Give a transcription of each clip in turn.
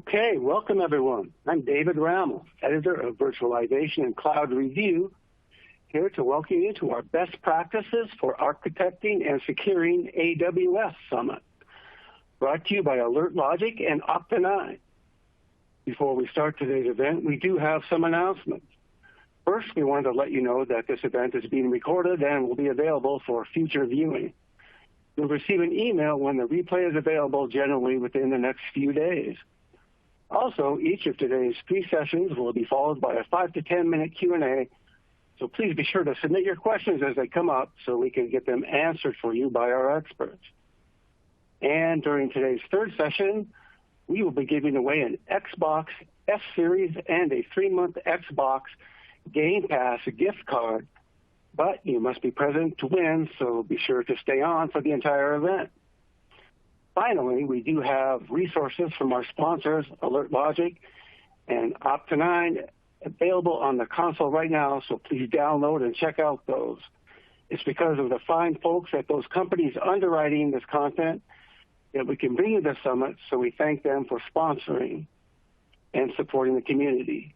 Okay, welcome everyone. I'm David Rammel, editor of Virtualization and Cloud Review, here to welcome you to our best practices for architecting and securing AWS Summit, brought to you by AlertLogic and Okta9. Before we start today's event, we do have some announcements. First, we wanted to let you know that this event is being recorded and will be available for future viewing. You'll receive an email when the replay is available, generally within the next few days. Also, each of today's 3 sessions will be followed by a 5 to 10 minute Q&A, so please be sure to submit your questions as they come up so we can get them answered for you by our experts. And during today's 3rd session, we will be giving away an Xbox S-Series and a 3-month Xbox Game Pass gift card, but you must be present to win, so be sure to stay on for the entire event. Finally, we do have resources from our sponsors, AlertLogic and Okta9, available on the console right now, so please download and check out those. It's because of the fine folks at those companies underwriting this content that we can bring you this summit, so we thank them for sponsoring and supporting the community.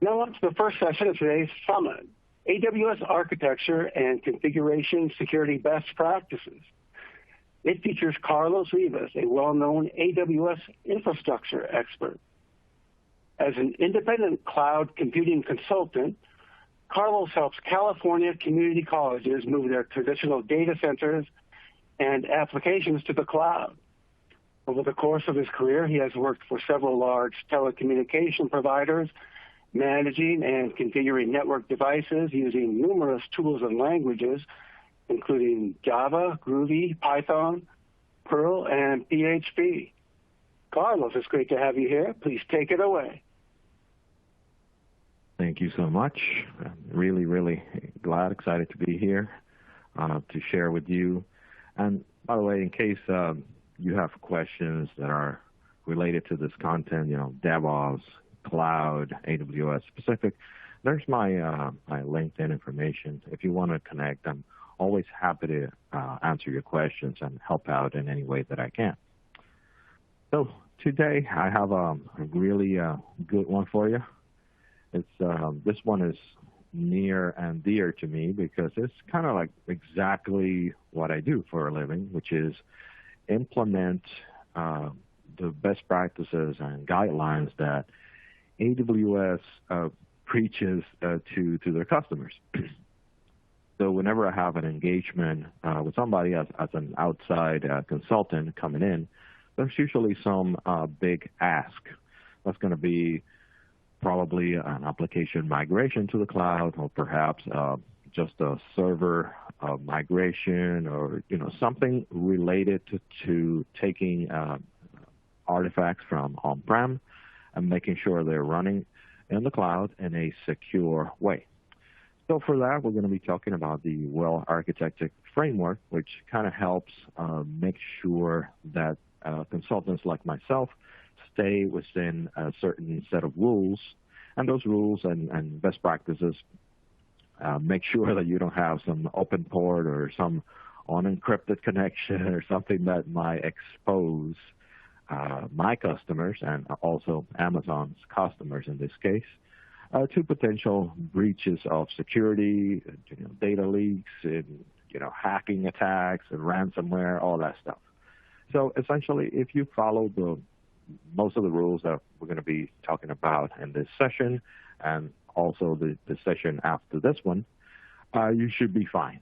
Now on to the first session of today's summit, AWS Architecture and Configuration Security Best Practices. It features Carlos Rivas, a well-known AWS infrastructure expert. As an independent cloud computing consultant, Carlos helps California community colleges move their traditional data centers and applications to the cloud. Over the course of his career, he has worked for several large telecommunication providers, managing and configuring network devices using numerous tools and languages, including Java, Groovy, Python, Perl, and PHP. Carlos, it's great to have you here. Please take it away. Thank you so much. I'm really glad, excited to be here to share with you. And by the way, in case you have questions that are related to this content, DevOps, cloud, AWS specific, there's my LinkedIn information. If you want to connect, I'm always happy to answer your questions and help out in any way that I can. So today I have a really good one for you. It's this one is near and dear to me because it's kind of like exactly what I do for a living, which is implement the best practices and guidelines that AWS preaches to their customers. So whenever I have an engagement with somebody as an outside consultant coming in, there's usually some big ask. That's going to be probably an application migration to the cloud, or perhaps just a server migration, or something related to taking artifacts from on-prem and making sure they're running in the cloud in a secure way. So for that, we're going to be talking about the well-architected framework, which kind of helps make sure that consultants like myself stay within a certain set of rules, and those rules and best practices make sure that you don't have some open port or some unencrypted connection or something that might expose my customers and also Amazon's customers in this case to potential breaches of security, data leaks, and hacking attacks and ransomware, all that stuff. So essentially, if you follow most of the rules that we're going to be talking about in this session, and also the session after this one, you should be fine.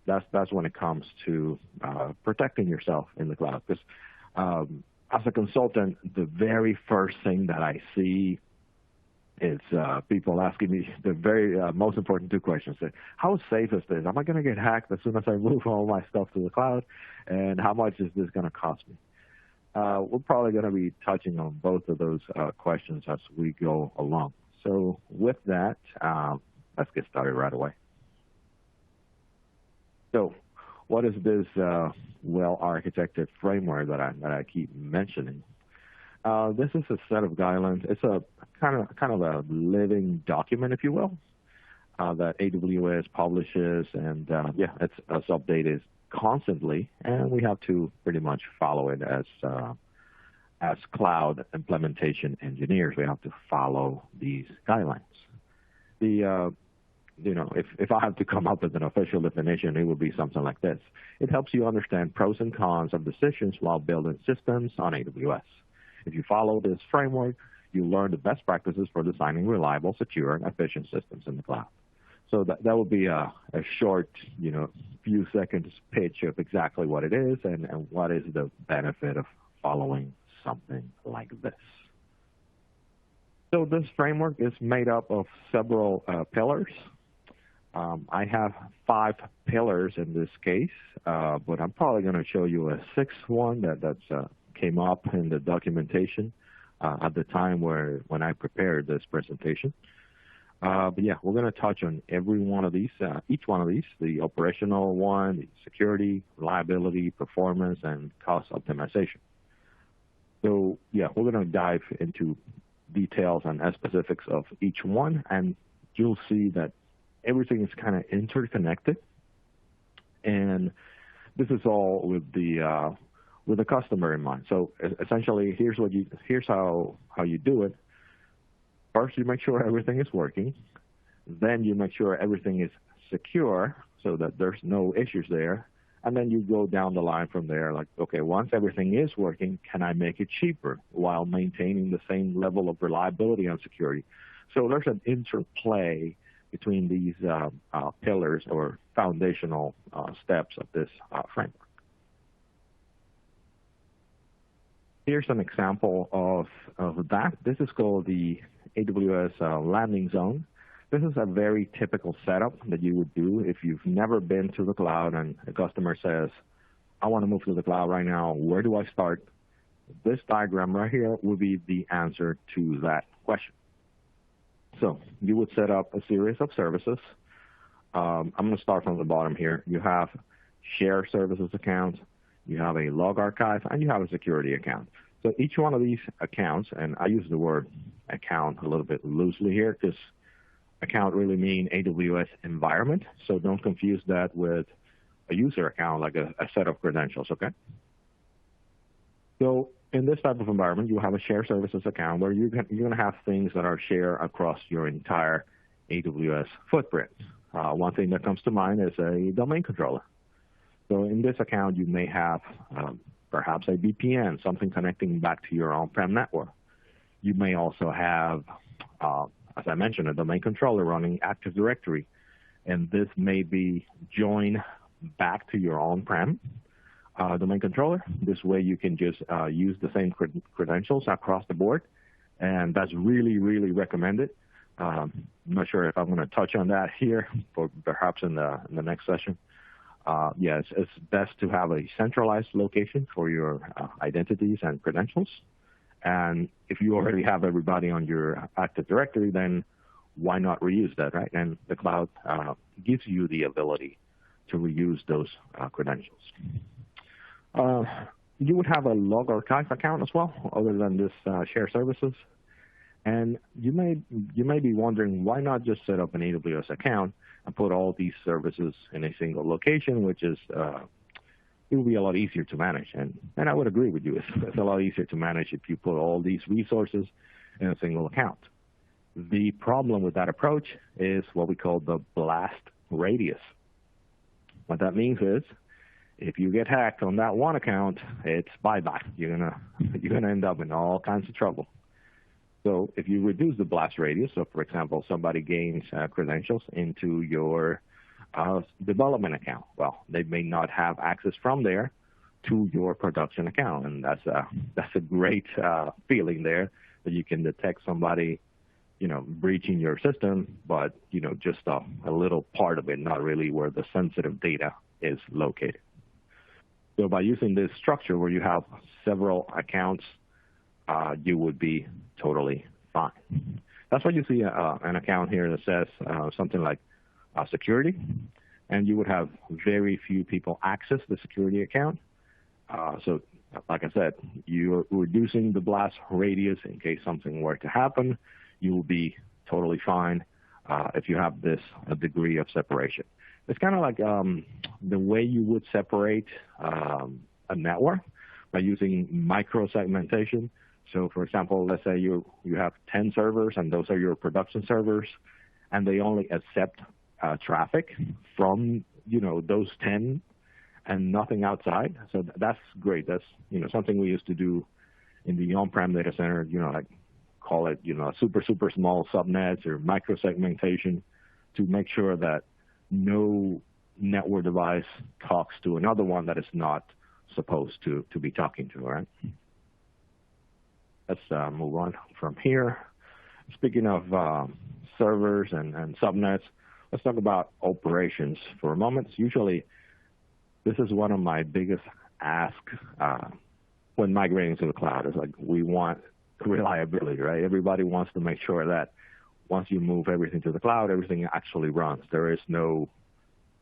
That's when it comes to protecting yourself in the cloud. Because as a consultant, the very first thing that I see is people asking me the very most important 2 questions. How safe is this? Am I going to get hacked as soon as I move all my stuff to the cloud? And how much is this going to cost me? We're probably going to be touching on both of those questions as we go along. So with that, let's get started right away. So what is this well-architected framework that I keep mentioning? This is a set of guidelines. It's a kind of a living document, if you will, that AWS publishes, and it's updated constantly, and we have to pretty much follow it as as cloud implementation engineers, we have to follow these guidelines. If I have to come up with an official definition, it would be something like this. It helps you understand pros and cons of decisions while building systems on AWS. If you follow this framework, you learn the best practices for designing reliable, secure, and efficient systems in the cloud. So that would be a short, few seconds pitch of exactly what it is and what is the benefit of following something like this. So this framework is made up of several pillars. I have 5 pillars in this case, but I'm probably going to show you a 6th one that came up in the documentation at the time when I prepared this presentation. But yeah, we're going to touch on every one of these, each one of these, the operational one, the security, reliability, performance, and cost optimization. So yeah, we're going to dive into details and specifics of each one, and you'll see that everything is kind of interconnected. And this is all with the customer in mind. So essentially, here's how you do it. First, you make sure everything is working. Then you make sure everything is secure so that there's no issues there. And then you go down the line from there, like, okay, once everything is working, can I make it cheaper while maintaining the same level of reliability and security? So there's an interplay between these pillars or foundational steps of this framework. Here's an example of that. This is called the AWS landing zone. This is a very typical setup that you would do if you've never been to the cloud and a customer says, I want to move to the cloud right now. Where do I start? This diagram right here would be the answer to that question. So you would set up a series of services. I'm going to start from the bottom here. You have share services account, you have a log archive, and you have a security account. So each one of these accounts, and I use the word account a little bit loosely here because account really mean AWS environment. So don't confuse that with a user account, like a set of credentials, okay? So in this type of environment, you have a shared services account where you're going to have things that are shared across your entire AWS footprint. One thing that comes to mind is a domain controller. So in this account, you may have perhaps a VPN, something connecting back to your on-prem network. You may also have, as I mentioned, a domain controller running Active Directory, and this may be joined back to your on-prem domain controller. This way you can just use the same credentials across the board, and that's really, really recommended. I'm not sure if I'm going to touch on that here, or perhaps in the next session. It's best to have a centralized location for your identities and credentials. And if you already have everybody on your Active Directory, then why not reuse that, right? And the cloud gives you the ability to reuse those credentials. You would have a log archive account as well, other than this shared services. And you may be wondering, why not just set up an AWS account and put all these services in a single location, which is it will be a lot easier to manage. And I would agree with you. It's a lot easier to manage if you put all these resources in a single account. The problem with that approach is what we call the blast radius. What that means is, if you get hacked on that one account, it's bye-bye. You're gonna end up in all kinds of trouble. So if you reduce the blast radius, so for example, somebody gains credentials into your development account, well, they may not have access from there to your production account, and that's a great feeling there that you can detect somebody, breaching your system, but just a little part of it, not really where the sensitive data is located. So by using this structure where you have several accounts, you would be totally fine. That's why you see an account here that says something like security, and you would have very few people access the security account. So like I said, you're reducing the blast radius in case something were to happen. You will be totally fine if you have this degree of separation. It's kind of like the way you would separate a network. by using micro-segmentation. So, for example, let's say you have 10 servers, and those are your production servers, and they only accept traffic from those 10 and nothing outside. So that's great. That's something we used to do in the on-prem data center. Like call it super small subnets or micro-segmentation to make sure that no network device talks to another one that is not supposed to be talking to. All right. Let's move on from here. Speaking of servers and subnets, let's talk about operations for a moment. Usually, this is one of my biggest asks when migrating to the cloud. Is like we want reliability, right? Everybody wants to make sure that once you move everything to the cloud, everything actually runs. There is no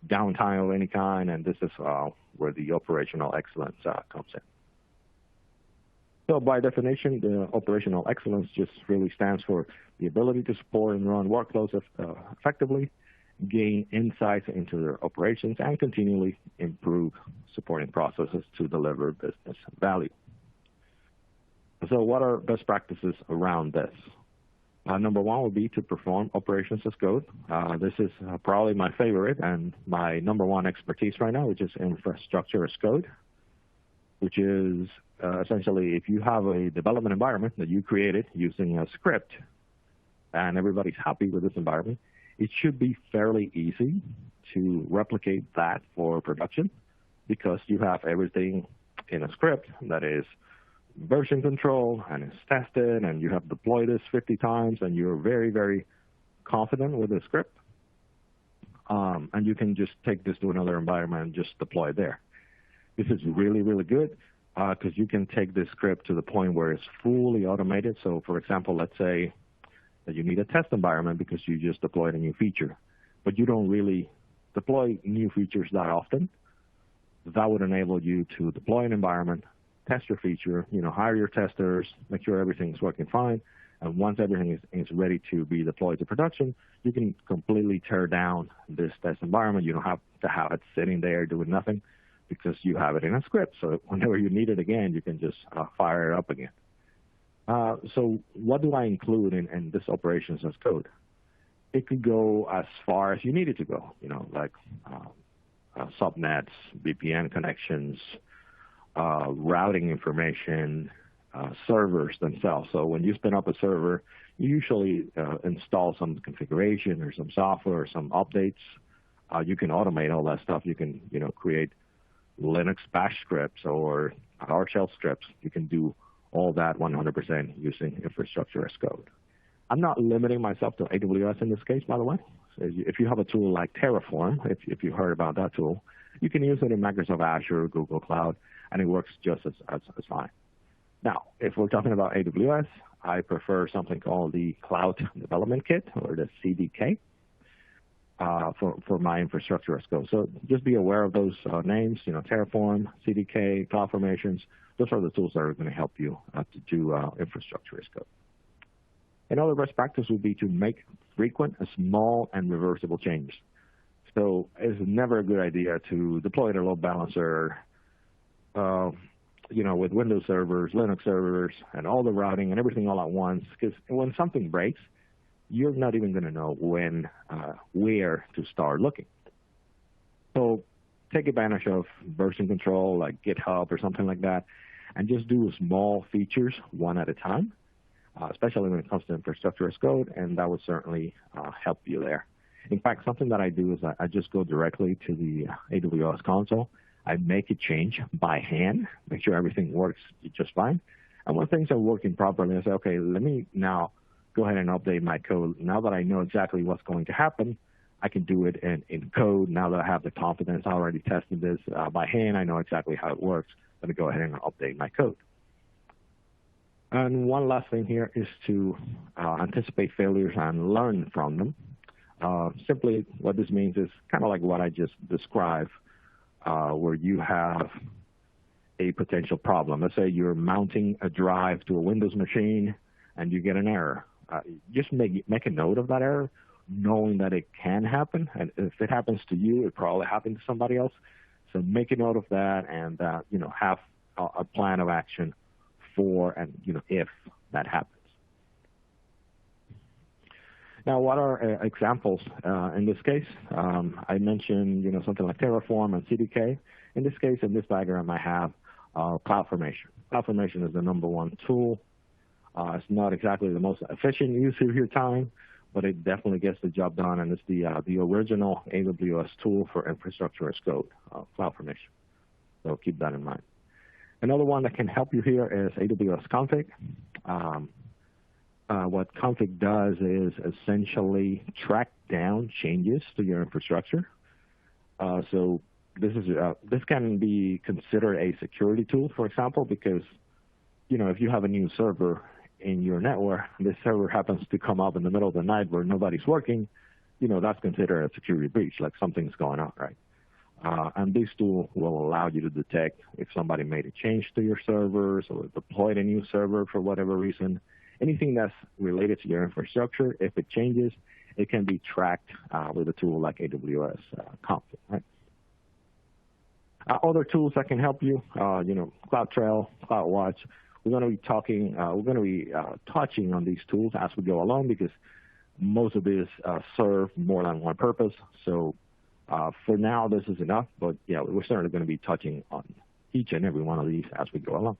downtime of any kind, and this is where the operational excellence comes in. So by definition, the operational excellence just really stands for the ability to support and run workloads effectively, gain insights into their operations, and continually improve supporting processes to deliver business value. So what are best practices around this? Number one would be to perform operations as code. This is probably my favorite and my number one expertise right now, which is infrastructure as code, which is essentially if you have a development environment that you created using a script and everybody's happy with this environment, it should be fairly easy to replicate that for production because you have everything in a script that is version control and it's tested and you have deployed this 50 times and you're very, very confident with the script. And you can just take this to another environment and just deploy it there. This is really, really good because you can take this script to the point where it's fully automated. So, for example, let's say that you need a test environment because you just deployed a new feature, but you don't really deploy new features that often. That would enable you to deploy an environment, test your feature, hire your testers, make sure everything's working fine. And once everything is ready to be deployed to production, you can completely tear down this test environment. You don't have to have it sitting there doing nothing because you have it in a script. So whenever you need it again, you can just fire it up again. So what do I include in this operations as code? It could go as far as you need it to go, like subnets, VPN connections, routing information, servers themselves. So when you spin up a server, you usually install some configuration or some software or some updates. You can automate all that stuff. You can, create Linux bash scripts or PowerShell scripts. You can do all that 100% using infrastructure as code. I'm not limiting myself to AWS in this case, by the way. So if you have a tool like Terraform, if you heard about that tool, you can use it in Microsoft Azure, Google Cloud, and it works just as fine. Now, if we're talking about AWS, I prefer something called the Cloud Development Kit, or the CDK, for my infrastructure as code. So just be aware of those names, Terraform, CDK, CloudFormations. Those are the tools that are going to help you to do infrastructure as code. Another best practice would be to make frequent, small, and reversible changes. So it's never a good idea to deploy a load balancer, with Windows servers, Linux servers, and all the routing and everything all at once, because when something breaks, you're not even going to know where to start looking. So take advantage of version control like GitHub or something like that, and just do small features one at a time, especially when it comes to infrastructure as code, and that would certainly help you there. In fact, something that I do is I just go directly to the AWS console. I make a change by hand, make sure everything works just fine. And when things are working properly, I say, okay, let me now go ahead and update my code. Now that I know exactly what's going to happen, I can do it in code. Now that I have the confidence, I already tested this by hand, I know exactly how it works. Let me go ahead and update my code. And one last thing here is to anticipate failures and learn from them. Simply what this means is kind of like what I just described, where you have a potential problem. Let's say you're mounting a drive to a Windows machine and you get an error. Just make a note of that error, knowing that it can happen. And if it happens to you, it probably happened to somebody else. So make a note of that and, have a plan of action for and if that happens. Now, what are examples in this case? I mentioned something like Terraform and CDK. In this case, in this diagram, I have CloudFormation. CloudFormation is the #1 tool. It's not exactly the most efficient use of your time, but it definitely gets the job done, and it's the original AWS tool for infrastructure as code, CloudFormation. So keep that in mind. Another one that can help you here is AWS Config. What config does is essentially track down changes to your infrastructure. So this can be considered a security tool, for example, because if you have a new server in your network, this server happens to come up in the middle of the night where nobody's working, that's considered a security breach, like something's going on, right? And this tool will allow you to detect if somebody made a change to your servers or deployed a new server for whatever reason. Anything that's related to your infrastructure, if it changes, it can be tracked with a tool like AWS Config, right? Other tools that can help you, CloudTrail, CloudWatch. We're going to be touching on these tools as we go along because most of these serve more than one purpose. So for now, this is enough. But yeah, we're certainly going to be touching on each and every one of these as we go along.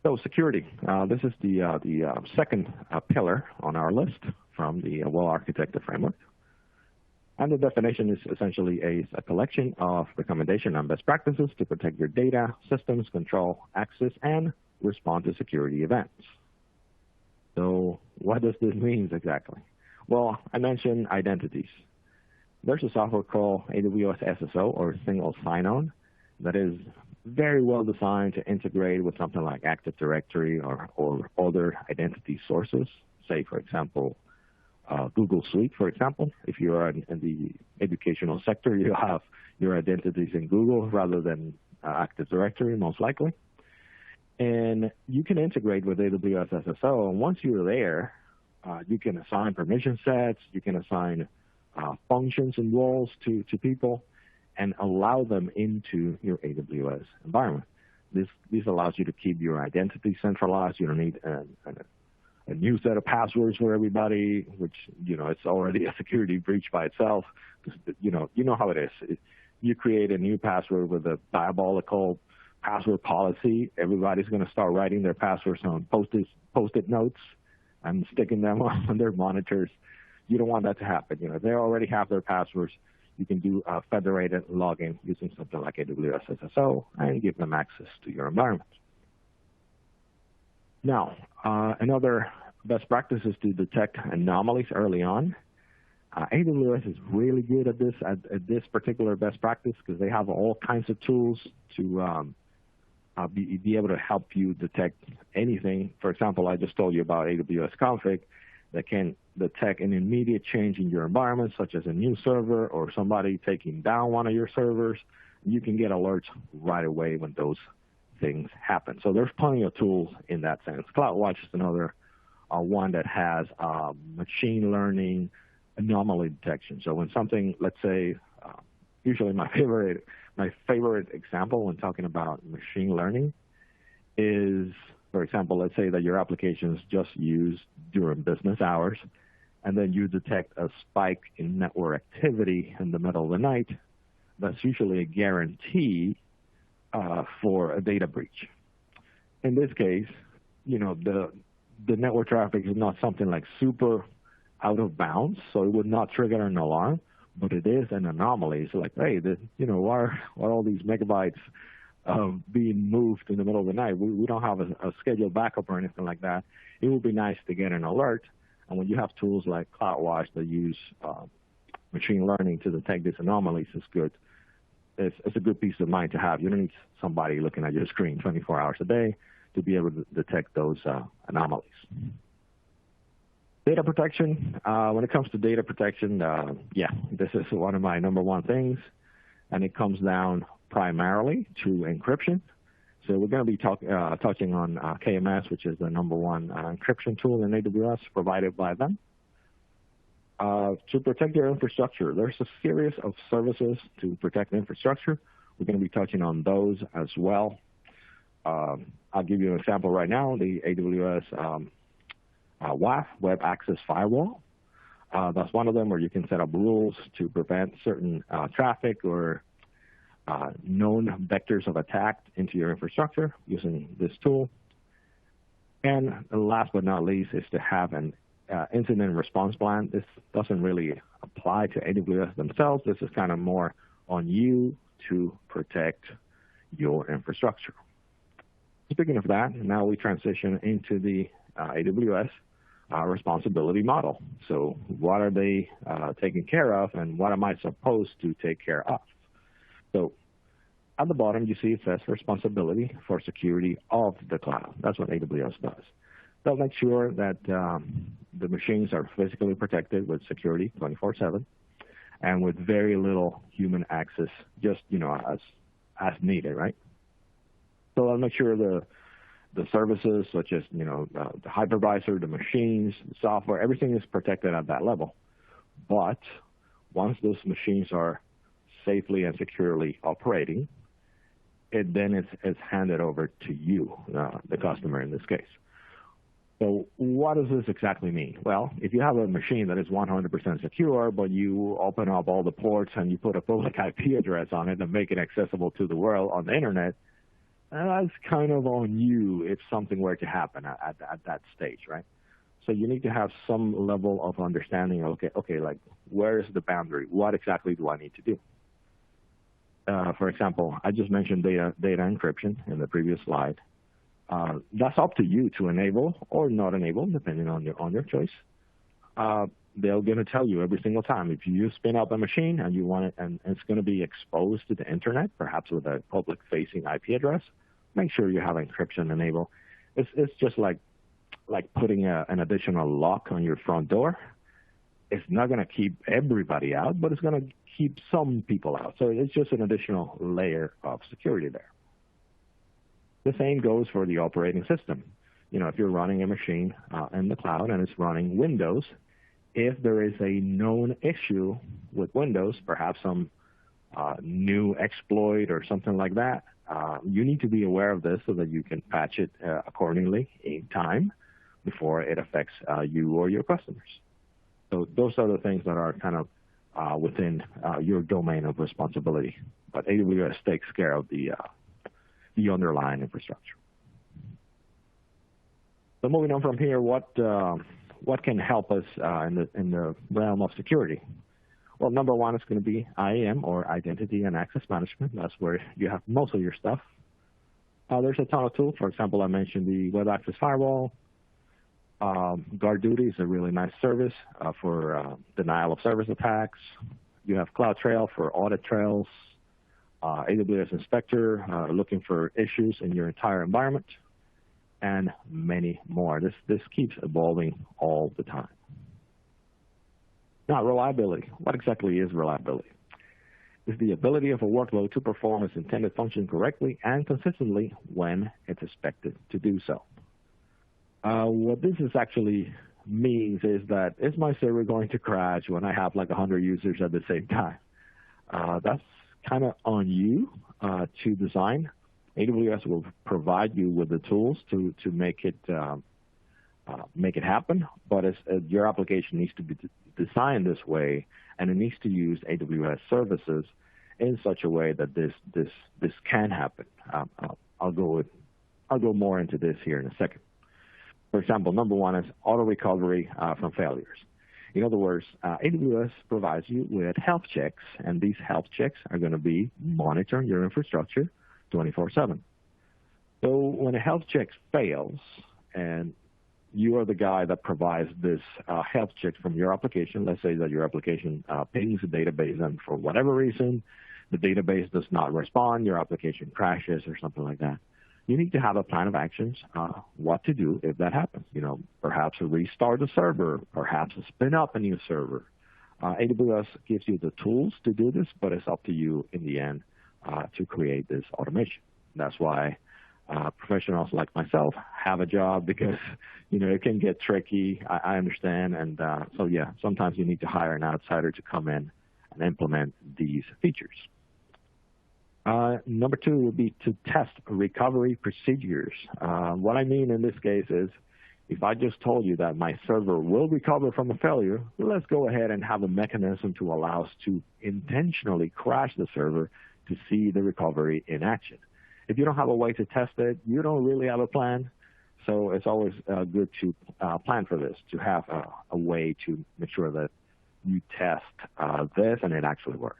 So security. This is the second pillar on our list from the well-architected framework. And the definition is essentially a collection of recommendations and best practices to protect your data, systems, control, access, and respond to security events. So what does this mean exactly? Well, I mentioned identities. There's a software called AWS SSO, or Single Sign-On, that is very well designed to integrate with something like Active Directory or other identity sources. Say, for example, Google Suite, for example. If you are in the educational sector, you have your identities in Google rather than Active Directory, most likely. And you can integrate with AWS SSO, and once you're there, you can assign permission sets, you can assign functions and roles to people, and allow them into your AWS environment. This allows you to keep your identity centralized. You don't need a new set of passwords for everybody, which, it's already a security breach by itself. You know how it is. You create a new password with a diabolical password policy. Everybody's going to start writing their passwords on Post-it notes and sticking them on their monitors. You don't want that to happen. If they already have their passwords, you can do a federated login using something like AWS SSO and give them access to your environment. Now, another best practice is to detect anomalies early on. AWS is really good at this particular best practice because they have all kinds of tools to be able to help you detect anything. For example, I just told you about AWS Config that can detect an immediate change in your environment, such as a new server or somebody taking down one of your servers. You can get alerts right away when those things happen. So there's plenty of tools in that sense. CloudWatch is another one that has machine learning anomaly detection. So when something, let's say, usually my favorite example when talking about machine learning is, for example, let's say that your application is just used during business hours, and then you detect a spike in network activity in the middle of the night. That's usually a guarantee for a data breach. In this case, the network traffic is not something like super out of bounds, so it would not trigger an alarm, but it is an anomaly. It's like, hey, why are all these megabytes being moved in the middle of the night? We don't have a scheduled backup or anything like that. It would be nice to get an alert. And when you have tools like CloudWatch that use machine learning to detect these anomalies, it's good. It's a good peace of mind to have. You don't need somebody looking at your screen 24 hours a day to be able to detect those anomalies. Data protection. When it comes to data protection, this is one of my #1 things, and it comes down primarily to encryption. So we're going to be touching on KMS, which is the #1 encryption tool in AWS provided by them. To protect your infrastructure, there's a series of services to protect infrastructure. We're going to be touching on those as well. I'll give you an example right now, the AWS WAF, Web Access Firewall. That's one of them where you can set up rules to prevent certain traffic or known vectors of attack into your infrastructure using this tool. And last but not least is to have an incident response plan. This doesn't really apply to AWS themselves. This is kind of more on you to protect your infrastructure. Speaking of that, now we transition into the AWS responsibility model. So what are they taking care of, and what am I supposed to take care of? So at the bottom, you see it says responsibility for security of the cloud. That's what AWS does. They'll make sure that the machines are physically protected with security 24/7 and with very little human access, just as needed, right? So I'll make sure the services such as the hypervisor, the machines, the software, everything is protected at that level. But once those machines are safely and securely operating, then it's handed over to you, the customer in this case. So what does this exactly mean? Well, if you have a machine that is 100% secure, but you open up all the ports and you put a public IP address on it and make it accessible to the world on the internet, that's kind of on you if something were to happen at that stage, right? So you need to have some level of understanding. Okay, like where is the boundary? What exactly do I need to do? For example, I just mentioned data encryption in the previous slide. That's up to you to enable or not enable, depending on your choice. They're going to tell you every single time if you spin up a machine and you want it, and it's going to be exposed to the internet, perhaps with a public-facing IP address, make sure you have encryption enabled. It's just like putting an additional lock on your front door. It's not going to keep everybody out, but it's going to keep some people out. So it's just an additional layer of security there. The same goes for the operating system. If you're running a machine in the cloud and it's running Windows, if there is a known issue with Windows, perhaps some new exploit or something like that, you need to be aware of this so that you can patch it accordingly in time before it affects you or your customers. So those are the things that are kind of within your domain of responsibility. But AWS takes care of the underlying infrastructure. So moving on from here, what can help us in the realm of security? Well, number one is going to be IAM, or Identity and Access Management. That's where you have most of your stuff. There's a ton of tools. For example, I mentioned the Web Access Firewall. GuardDuty is a really nice service for denial of service attacks. You have CloudTrail for audit trails. AWS Inspector, looking for issues in your entire environment, and many more. This keeps evolving all the time. Now, reliability. What exactly is reliability? It's the ability of a workload to perform its intended function correctly and consistently when it's expected to do so. What this actually means is that, is my server going to crash when I have like 100 users at the same time? That's kind of on you to design. AWS will provide you with the tools to make it happen, but your application needs to be designed this way, and it needs to use AWS services in such a way that this can happen. I'll go more into this here in a second. For example, number one is auto recovery from failures. In other words, AWS provides you with health checks, and these health checks are going to be monitoring your infrastructure 24/7. So when a health check fails, and you are the guy that provides this health check from your application, let's say that your application pings a database, and for whatever reason, the database does not respond, your application crashes or something like that. You need to have a plan of actions, what to do if that happens. Perhaps restart the server, perhaps spin up a new server. AWS gives you the tools to do this, but it's up to you in the end to create this automation. That's why professionals like myself have a job, because it can get tricky. I understand, and so yeah, sometimes you need to hire an outsider to come in and implement these features. Number two would be to test recovery procedures. What I mean in this case is, if I just told you that my server will recover from a failure, let's go ahead and have a mechanism to allow us to intentionally crash the server to see the recovery in action. If you don't have a way to test it, you don't really have a plan. So it's always good to plan for this, to have a way to make sure that you test this and it actually works.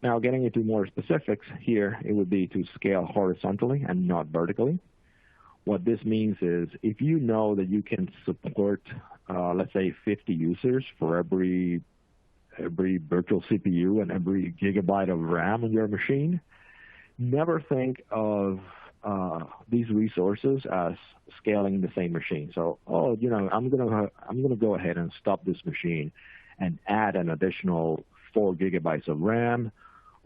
Now, getting into more specifics here, it would be to scale horizontally and not vertically. What this means is if you know that you can support, let's say, 50 users for every virtual CPU and every gigabyte of RAM on your machine, never think of these resources as scaling the same machine. So, I'm gonna go ahead and stop this machine and add an additional 4 gigabytes of RAM,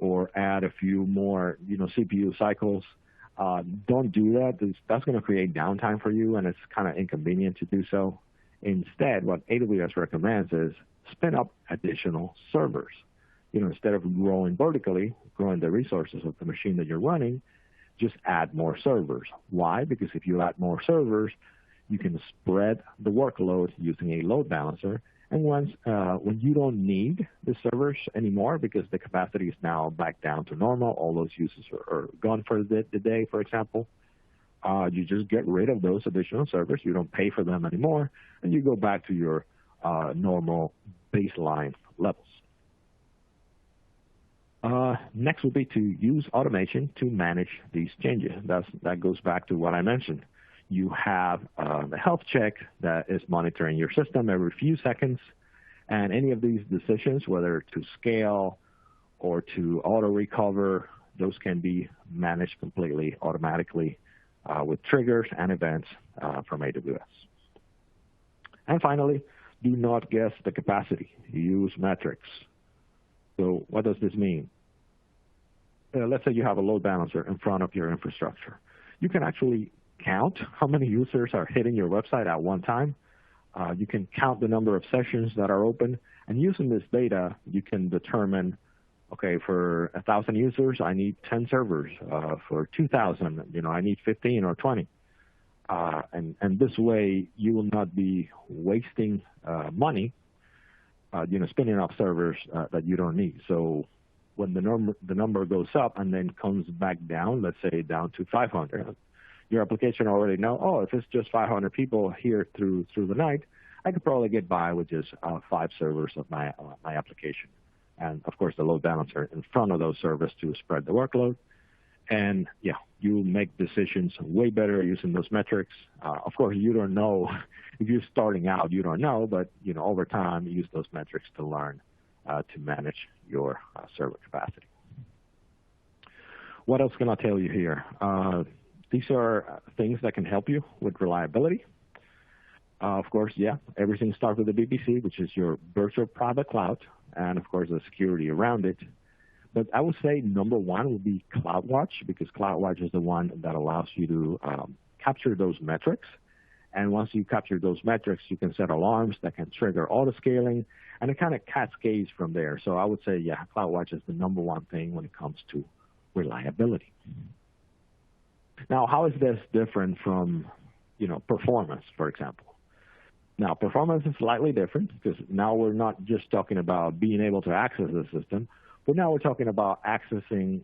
or add a few more, CPU cycles. Don't do that. That's going to create downtime for you, and it's kind of inconvenient to do so. Instead, what AWS recommends is spin up additional servers. Instead of growing vertically, growing the resources of the machine that you're running, just add more servers. Why? Because if you add more servers, you can spread the workload using a load balancer. And when you don't need the servers anymore because the capacity is now back down to normal, all those users are gone for the day, for example, you just get rid of those additional servers. You don't pay for them anymore, and you go back to your normal baseline levels. Next would be to use automation to manage these changes. That goes back to what I mentioned. You have the health check that is monitoring your system every few seconds, and any of these decisions, whether to scale or to auto-recover, those can be managed completely automatically with triggers and events from AWS. And finally, do not guess the capacity. Use metrics. So what does this mean? Let's say you have a load balancer in front of your infrastructure. You can actually count how many users are hitting your website at one time. You can count the number of sessions that are open, and using this data, you can determine, okay, for 1,000 users, I need 10 servers. For 2,000, I need 15 or 20. And this way, you will not be wasting money, spinning up servers that you don't need. So when the number goes up and then comes back down, let's say down to 500, your application already know, if it's just 500 people here through the night, I could probably get by with just 5 servers of my application. And of course, the load balancer in front of those servers to spread the workload. And yeah, you make decisions way better using those metrics. Of course, you don't know if you're starting out, you don't know, but over time, use those metrics to learn to manage your server capacity. What else can I tell you here? These are things that can help you with reliability. Of course, everything starts with the VPC, which is your virtual private cloud, and of course, the security around it. But I would say number one would be CloudWatch, because CloudWatch is the one that allows you to capture those metrics. And once you capture those metrics, you can set alarms that can trigger auto-scaling, and it kind of cascades from there. So I would say, CloudWatch is the number one thing when it comes to reliability. Now, how is this different from, performance, for example? Now, performance is slightly different because now we're not just talking about being able to access the system, but now we're talking about accessing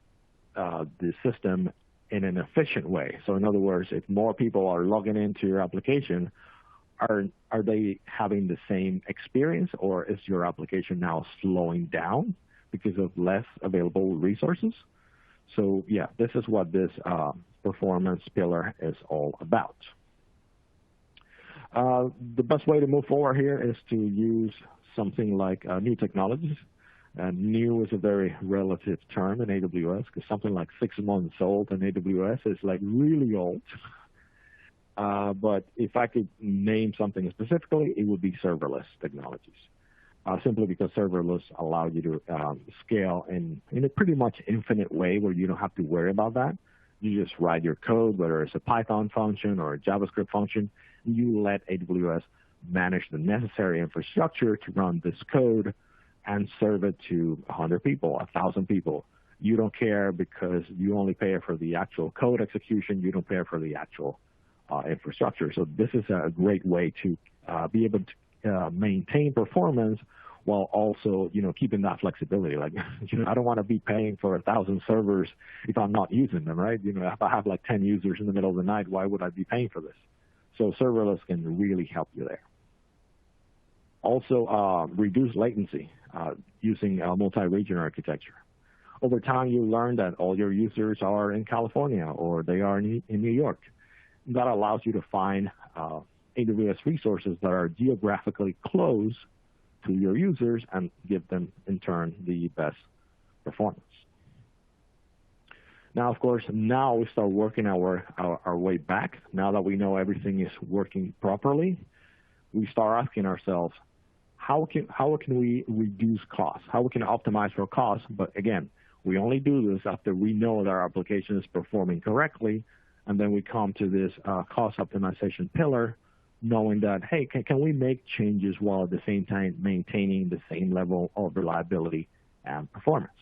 the system in an efficient way. So in other words, if more people are logging into your application, are they having the same experience, or is your application now slowing down because of less available resources? So this is what this performance pillar is all about. The best way to move forward here is to use something like new technologies. New is a very relative term in AWS, because something like 6 months old in AWS is like really old. But if I could name something specifically, it would be serverless technologies. Simply because serverless allow you to scale in a pretty much infinite way where you don't have to worry about that. You just write your code, whether it's a Python function or a JavaScript function, and you let AWS manage the necessary infrastructure to run this code and serve it to 100 people, 1,000 people, You don't care because you only pay for the actual code execution. You don't pay for the actual infrastructure. So this is a great way to be able to maintain performance while also, keeping that flexibility. Like, I don't want to be paying for 1,000 servers if I'm not using them, right? If I have like 10 users in the middle of the night, why would I be paying for this? So serverless can really help you there. Also, reduce latency using a multi-region architecture. Over time, you learn that all your users are in California or they are in New York. That allows you to find AWS resources that are geographically close to your users and give them, in turn, the best performance. Now, of course, we start working our way back. Now that we know everything is working properly, we start asking ourselves, how can we reduce costs? How we can optimize for costs? But again, we only do this after we know that our application is performing correctly, and then we come to this cost optimization pillar, knowing that, hey, can we make changes while at the same time maintaining the same level of reliability and performance?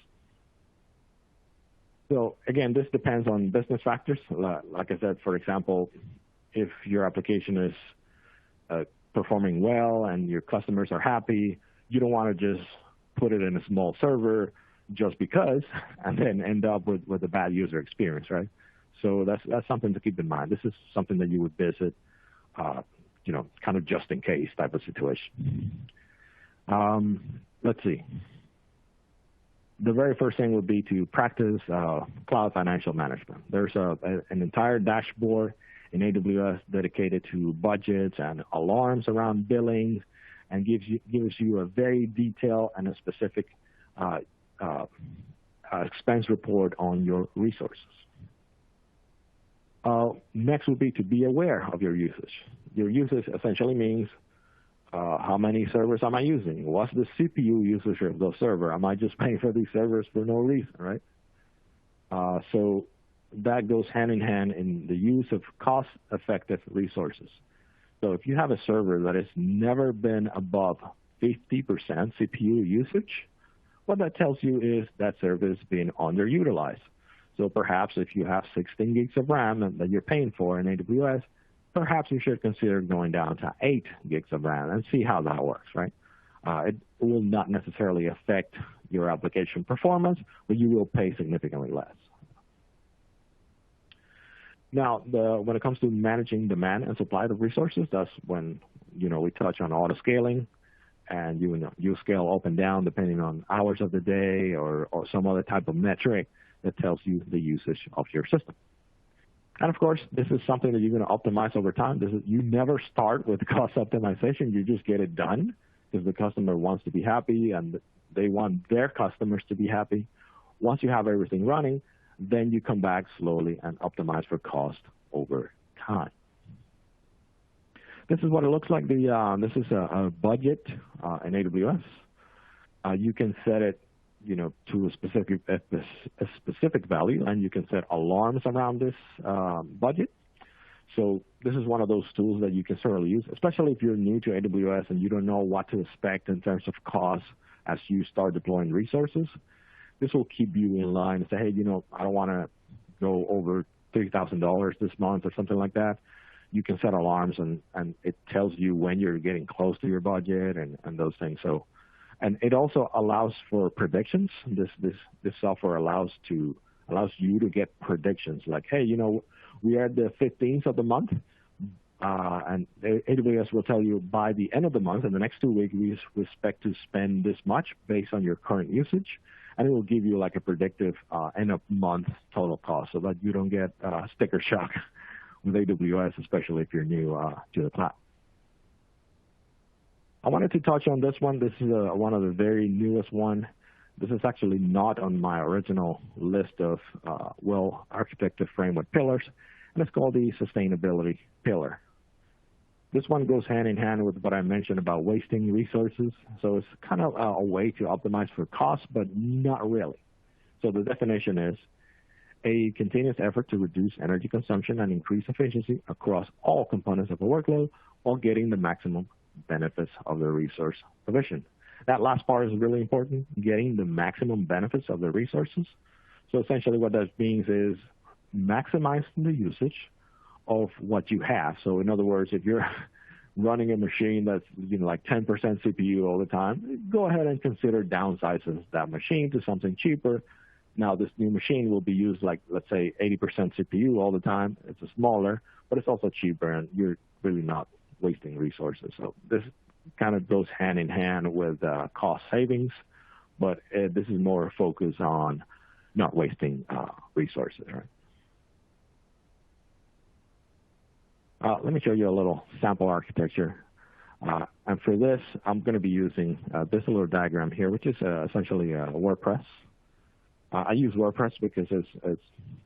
So again, this depends on business factors. Like I said, for example, if your application is performing well and your customers are happy, you don't want to just put it in a small server just because and then end up with a bad user experience, right? So that's something to keep in mind. This is something that you would visit, kind of just in case type of situation. Let's see. The very first thing would be to practice cloud financial management. There's an entire dashboard in AWS dedicated to budgets and alarms around billing, and gives you a very detailed and a specific expense report on your resources. Next would be to be aware of your usage. Your usage essentially means how many servers am I using? What's the CPU usage of those servers? Am I just paying for these servers for no reason, right? So that goes hand in hand in the use of cost-effective resources. So if you have a server that has never been above 50% CPU usage, what that tells you is that server is being underutilized. So perhaps if you have 16 gigs of RAM that you're paying for in AWS, perhaps you should consider going down to 8 gigs of RAM and see how that works, right? It will not necessarily affect your application performance, but you will pay significantly less. Now, when it comes to managing demand and supply of resources, that's when we touch on auto scaling, and you scale up and down depending on hours of the day or some other type of metric that tells you the usage of your system. And of course, this is something that you're going to optimize over time. You never start with cost optimization. You just get it done because the customer wants to be happy and they want their customers to be happy. Once you have everything running, then you come back slowly and optimize for cost over time. This is what it looks like. This is a budget in AWS. You can set it to a specific value, and you can set alarms around this budget. So this is one of those tools that you can certainly use, especially if you're new to AWS and you don't know what to expect in terms of cost as you start deploying resources. This will keep you in line and say, hey, I don't want to go over $3,000 this month or something like that. You can set alarms, and it tells you when you're getting close to your budget and those things. So. And it also allows for predictions. This software allows you to get predictions like, hey, we are at the 15th of the month, and AWS will tell you by the end of the month, in the next 2 weeks, we expect to spend this much based on your current usage, and it will give you like a predictive end of month total cost so that you don't get sticker shock with AWS, especially if you're new to the cloud. I wanted to touch on this one. This is one of the very newest one. This is actually not on my original list of well-architected framework pillars, and it's called the sustainability pillar. This one goes hand in hand with what I mentioned about wasting resources. So it's kind of a way to optimize for cost, but not really. So the definition is a continuous effort to reduce energy consumption and increase efficiency across all components of a workload while getting the maximum benefits of the resource provision. That last part is really important, getting the maximum benefits of the resources. So essentially what that means is maximize the usage of what you have. So in other words, if you're running a machine that's like 10% CPU all the time, go ahead and consider downsizing that machine to something cheaper. Now this new machine will be used like, let's say, 80% CPU all the time. It's a smaller, but it's also cheaper, and you're really not wasting resources. So this kind of goes hand in hand with cost savings, but this is more focused on not wasting resources, right? Let me show you a little sample architecture. And for this, I'm going to be using this little diagram here, which is essentially WordPress. I use WordPress because it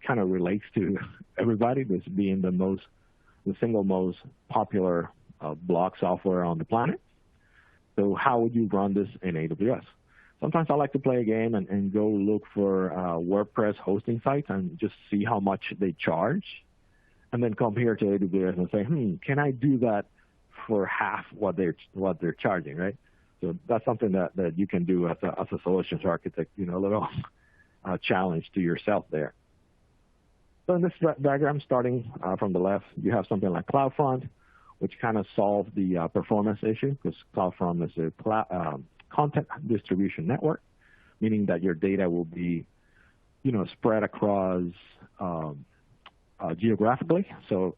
kind of relates to everybody, this being the single most popular blog software on the planet. So how would you run this in AWS? Sometimes I like to play a game and go look for WordPress hosting sites and just see how much they charge, and then come here to AWS and say, can I do that for half what they're charging, right? So that's something that you can do as a solutions architect, a little challenge to yourself there. So in this diagram, starting from the left, you have something like CloudFront, which kind of solves the performance issue, because CloudFront is a content distribution network, meaning that your data will be, spread across geographically. So,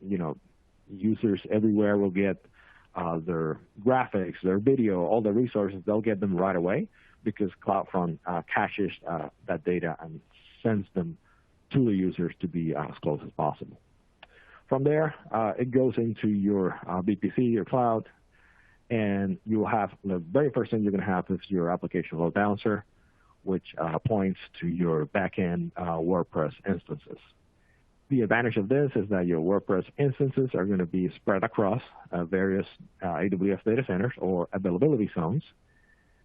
users everywhere will get their graphics, their video, all the resources. They'll get them right away because CloudFront caches that data and sends them to the users to be as close as possible. From there, it goes into your VPC, your cloud, and you will have the very first thing you're going to have is your application load balancer, which points to your backend WordPress instances. The advantage of this is that your WordPress instances are going to be spread across various AWS data centers or availability zones.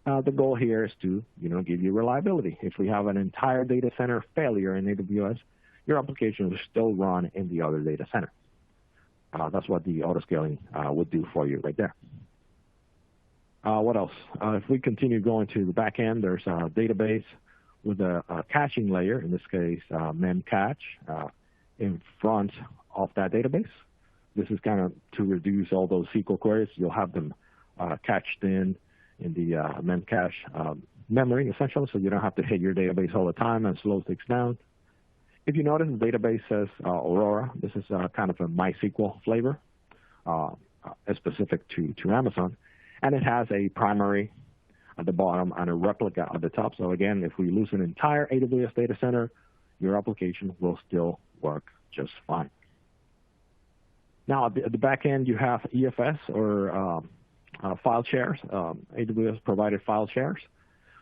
The goal here is to, give you reliability. If we have an entire data center failure in AWS, your application will still run in the other data center. That's what the autoscaling would do for you right there. What else? If we continue going to the back end, there's a database with a caching layer, in this case, memcache, in front of that database. This is kind of to reduce all those SQL queries. You'll have them cached in the memcache memory, essentially, so you don't have to hit your database all the time and slow things down. If you notice, the database says Aurora. This is kind of a MySQL flavor, specific to Amazon. And it has a primary at the bottom and a replica at the top. So again, if we lose an entire AWS data center, your application will still work just fine. Now, at the back end, you have EFS or file shares, AWS provided file shares.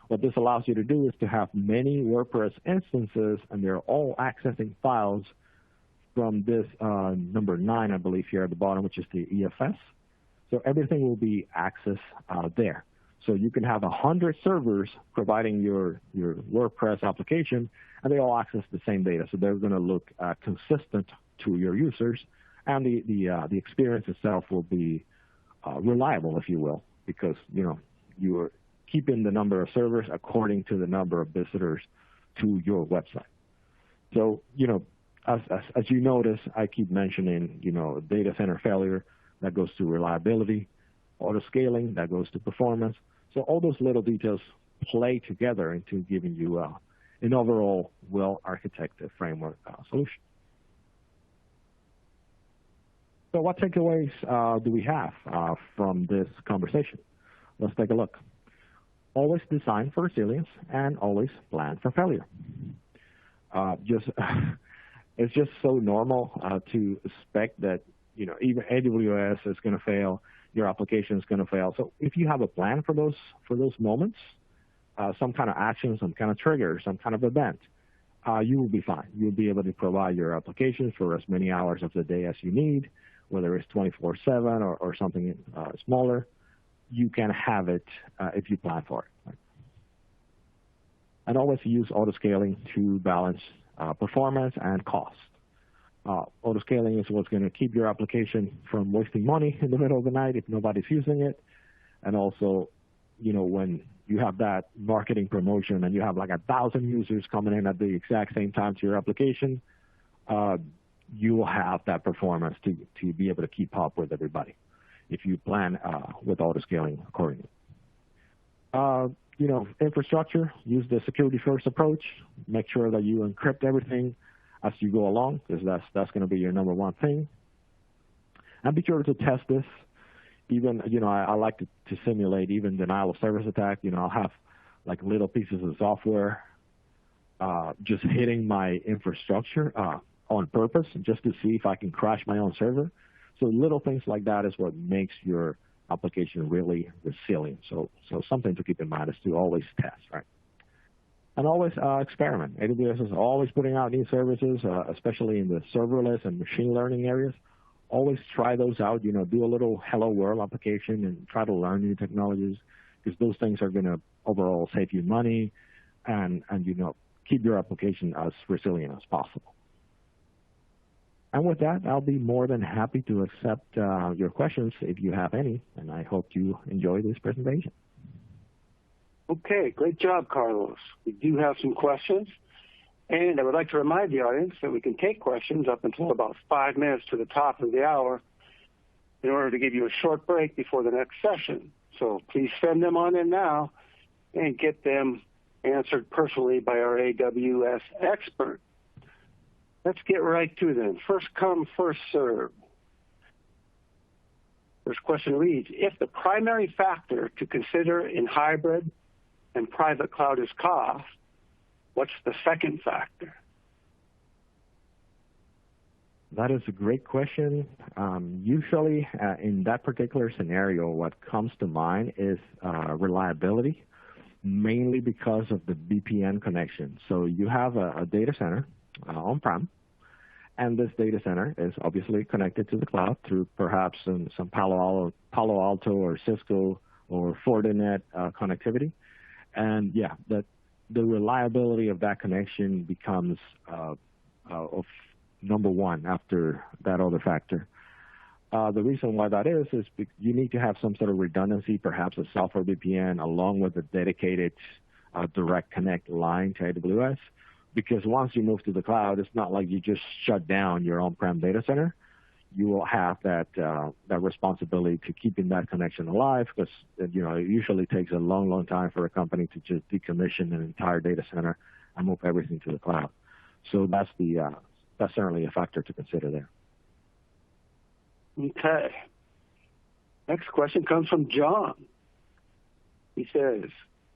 What this allows you to do is to have many WordPress instances, and they're all accessing files from this number 9, I believe, here at the bottom, which is the EFS. So everything will be accessed there. So you can have 100 servers providing your WordPress application, and they all access the same data. So they're going to look consistent to your users, and the experience itself will be reliable, if you will, because you are keeping the number of servers according to the number of visitors to your website. So as you notice, I keep mentioning data center failure. That goes to reliability, auto-scaling, that goes to performance. So all those little details play together into giving you an overall well-architected framework solution. So what takeaways do we have from this conversation? Let's take a look. Always design for resilience and always plan for failure. It's just so normal to expect that even AWS is going to fail, your application is going to fail. So if you have a plan for those moments, some kind of action, some kind of trigger, some kind of event, you will be fine. You'll be able to provide your application for as many hours of the day as you need, whether it's 24/7 or something smaller. You can have it if you plan for it. Right? And always use autoscaling to balance performance and cost. Autoscaling is what's going to keep your application from wasting money in the middle of the night if nobody's using it. And also, when you have that marketing promotion and you have like 1,000 users coming in at the exact same time to your application, you will have that performance to be able to keep up with everybody if you plan with auto scaling accordingly. Infrastructure, use the security first approach. Make sure that you encrypt everything as you go along, because that's going to be your number one thing. And be sure to test this. Even, I like to simulate even denial of service attack. I'll have like little pieces of software just hitting my infrastructure on purpose just to see if I can crash my own server. So little things like that is what makes your application really resilient. So something to keep in mind is to always test, right? And always experiment. AWS is always putting out new services, especially in the serverless and machine learning areas. Always try those out. Do a little Hello World application and try to learn new technologies, because those things are going to overall save you money and keep your application as resilient as possible. And with that, I'll be more than happy to accept your questions if you have any, and I hope you enjoy this presentation. Okay, great job, Carlos. We do have some questions, and I would like to remind the audience that we can take questions up until about 5 minutes to the top of the hour in order to give you a short break before the next session. So please send them on in now and get them answered personally by our AWS expert. Let's get right to them. First come, first serve. First question reads, if the primary factor to consider in hybrid and private cloud is cost, what's the second factor? That is a great question. Usually in that particular scenario, what comes to mind is reliability, mainly because of the VPN connection. So you have a data center on-prem, and this data center is obviously connected to the cloud through perhaps some Palo Alto or Cisco or Fortinet connectivity. And yeah, the reliability of that connection becomes of number one after that other factor. The reason why that is you need to have some sort of redundancy, perhaps a software VPN along with a dedicated direct connect line to AWS. Because once you move to the cloud, it's not like you just shut down your on-prem data center. You will have that responsibility to keeping that connection alive, because it usually takes a long, long time for a company to just decommission an entire data center and move everything to the cloud. So that's certainly a factor to consider there. Okay. Next question comes from John. He says,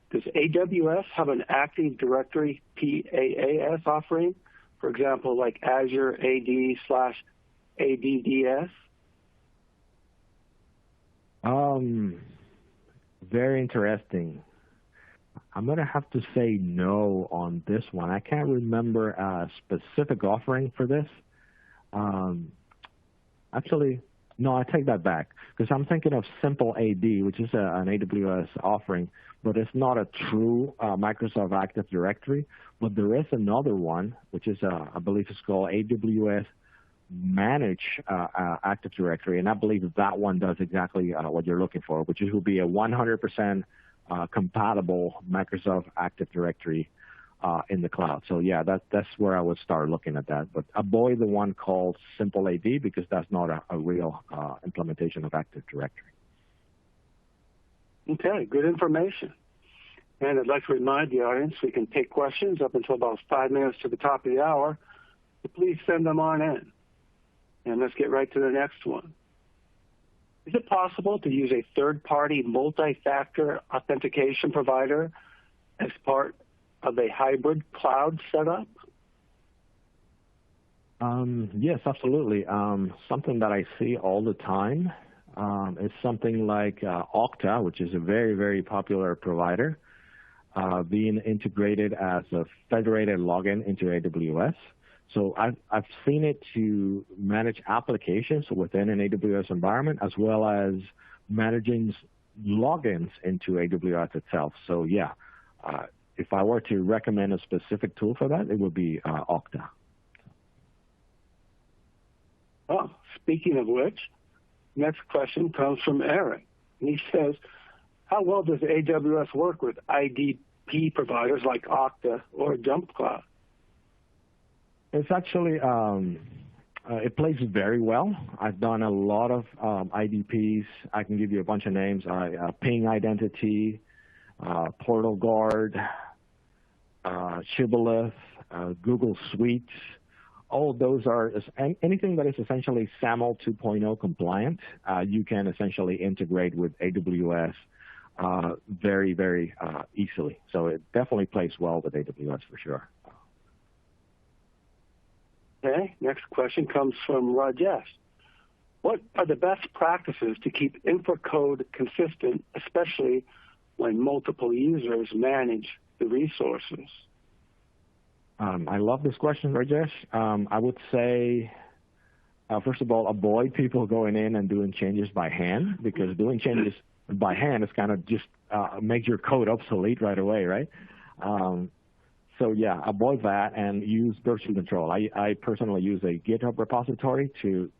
does AWS have an Active Directory PaaS offering? For example, like Azure AD/ADDS? Very interesting. I'm going to have to say no on this one. I can't remember a specific offering for this. Actually, no, I take that back, because I'm thinking of Simple AD, which is an AWS offering, but it's not a true Microsoft Active Directory. But there is another one, which is, I believe it's called AWS Manage Active Directory, and I believe that one does exactly what you're looking for, which will be a 100% compatible Microsoft Active Directory in the cloud. So yeah, that's where I would start looking at that. But avoid the one called Simple AD, because that's not a real implementation of Active Directory. Okay, good information. And I'd like to remind the audience we can take questions up until about 5 minutes to the top of the hour. So please send them on in. And let's get right to the next one. Is it possible to use a third-party multi-factor authentication provider as part of a hybrid cloud setup? Yes, absolutely. Something that I see all the time is something like Okta, which is a very, very popular provider, being integrated as a federated login into AWS. So I've seen it to manage applications within an AWS environment, as well as managing logins into AWS itself. So yeah, if I were to recommend a specific tool for that, it would be Okta. Oh, speaking of which, next question comes from Eric. He says, How well does AWS work with IDP providers like Okta or Jump Cloud? It's actually, it plays very well. I've done a lot of IDPs. I can give you a bunch of names. Ping Identity, Portal Guard, Shibboleth, Google Suites. All of those are, anything that is essentially SAML 2.0 compliant, you can essentially integrate with AWS very, very easily. So it definitely plays well with AWS for sure. Okay, next question comes from Rajesh. What are the best practices to keep infra code consistent, especially when multiple users manage the resources? I love this question, Rajesh. I would say, first of all, avoid people going in and doing changes by hand, because doing changes by hand is kind of just makes your code obsolete right away, right? So yeah, avoid that and use version control. I personally use a GitHub repository to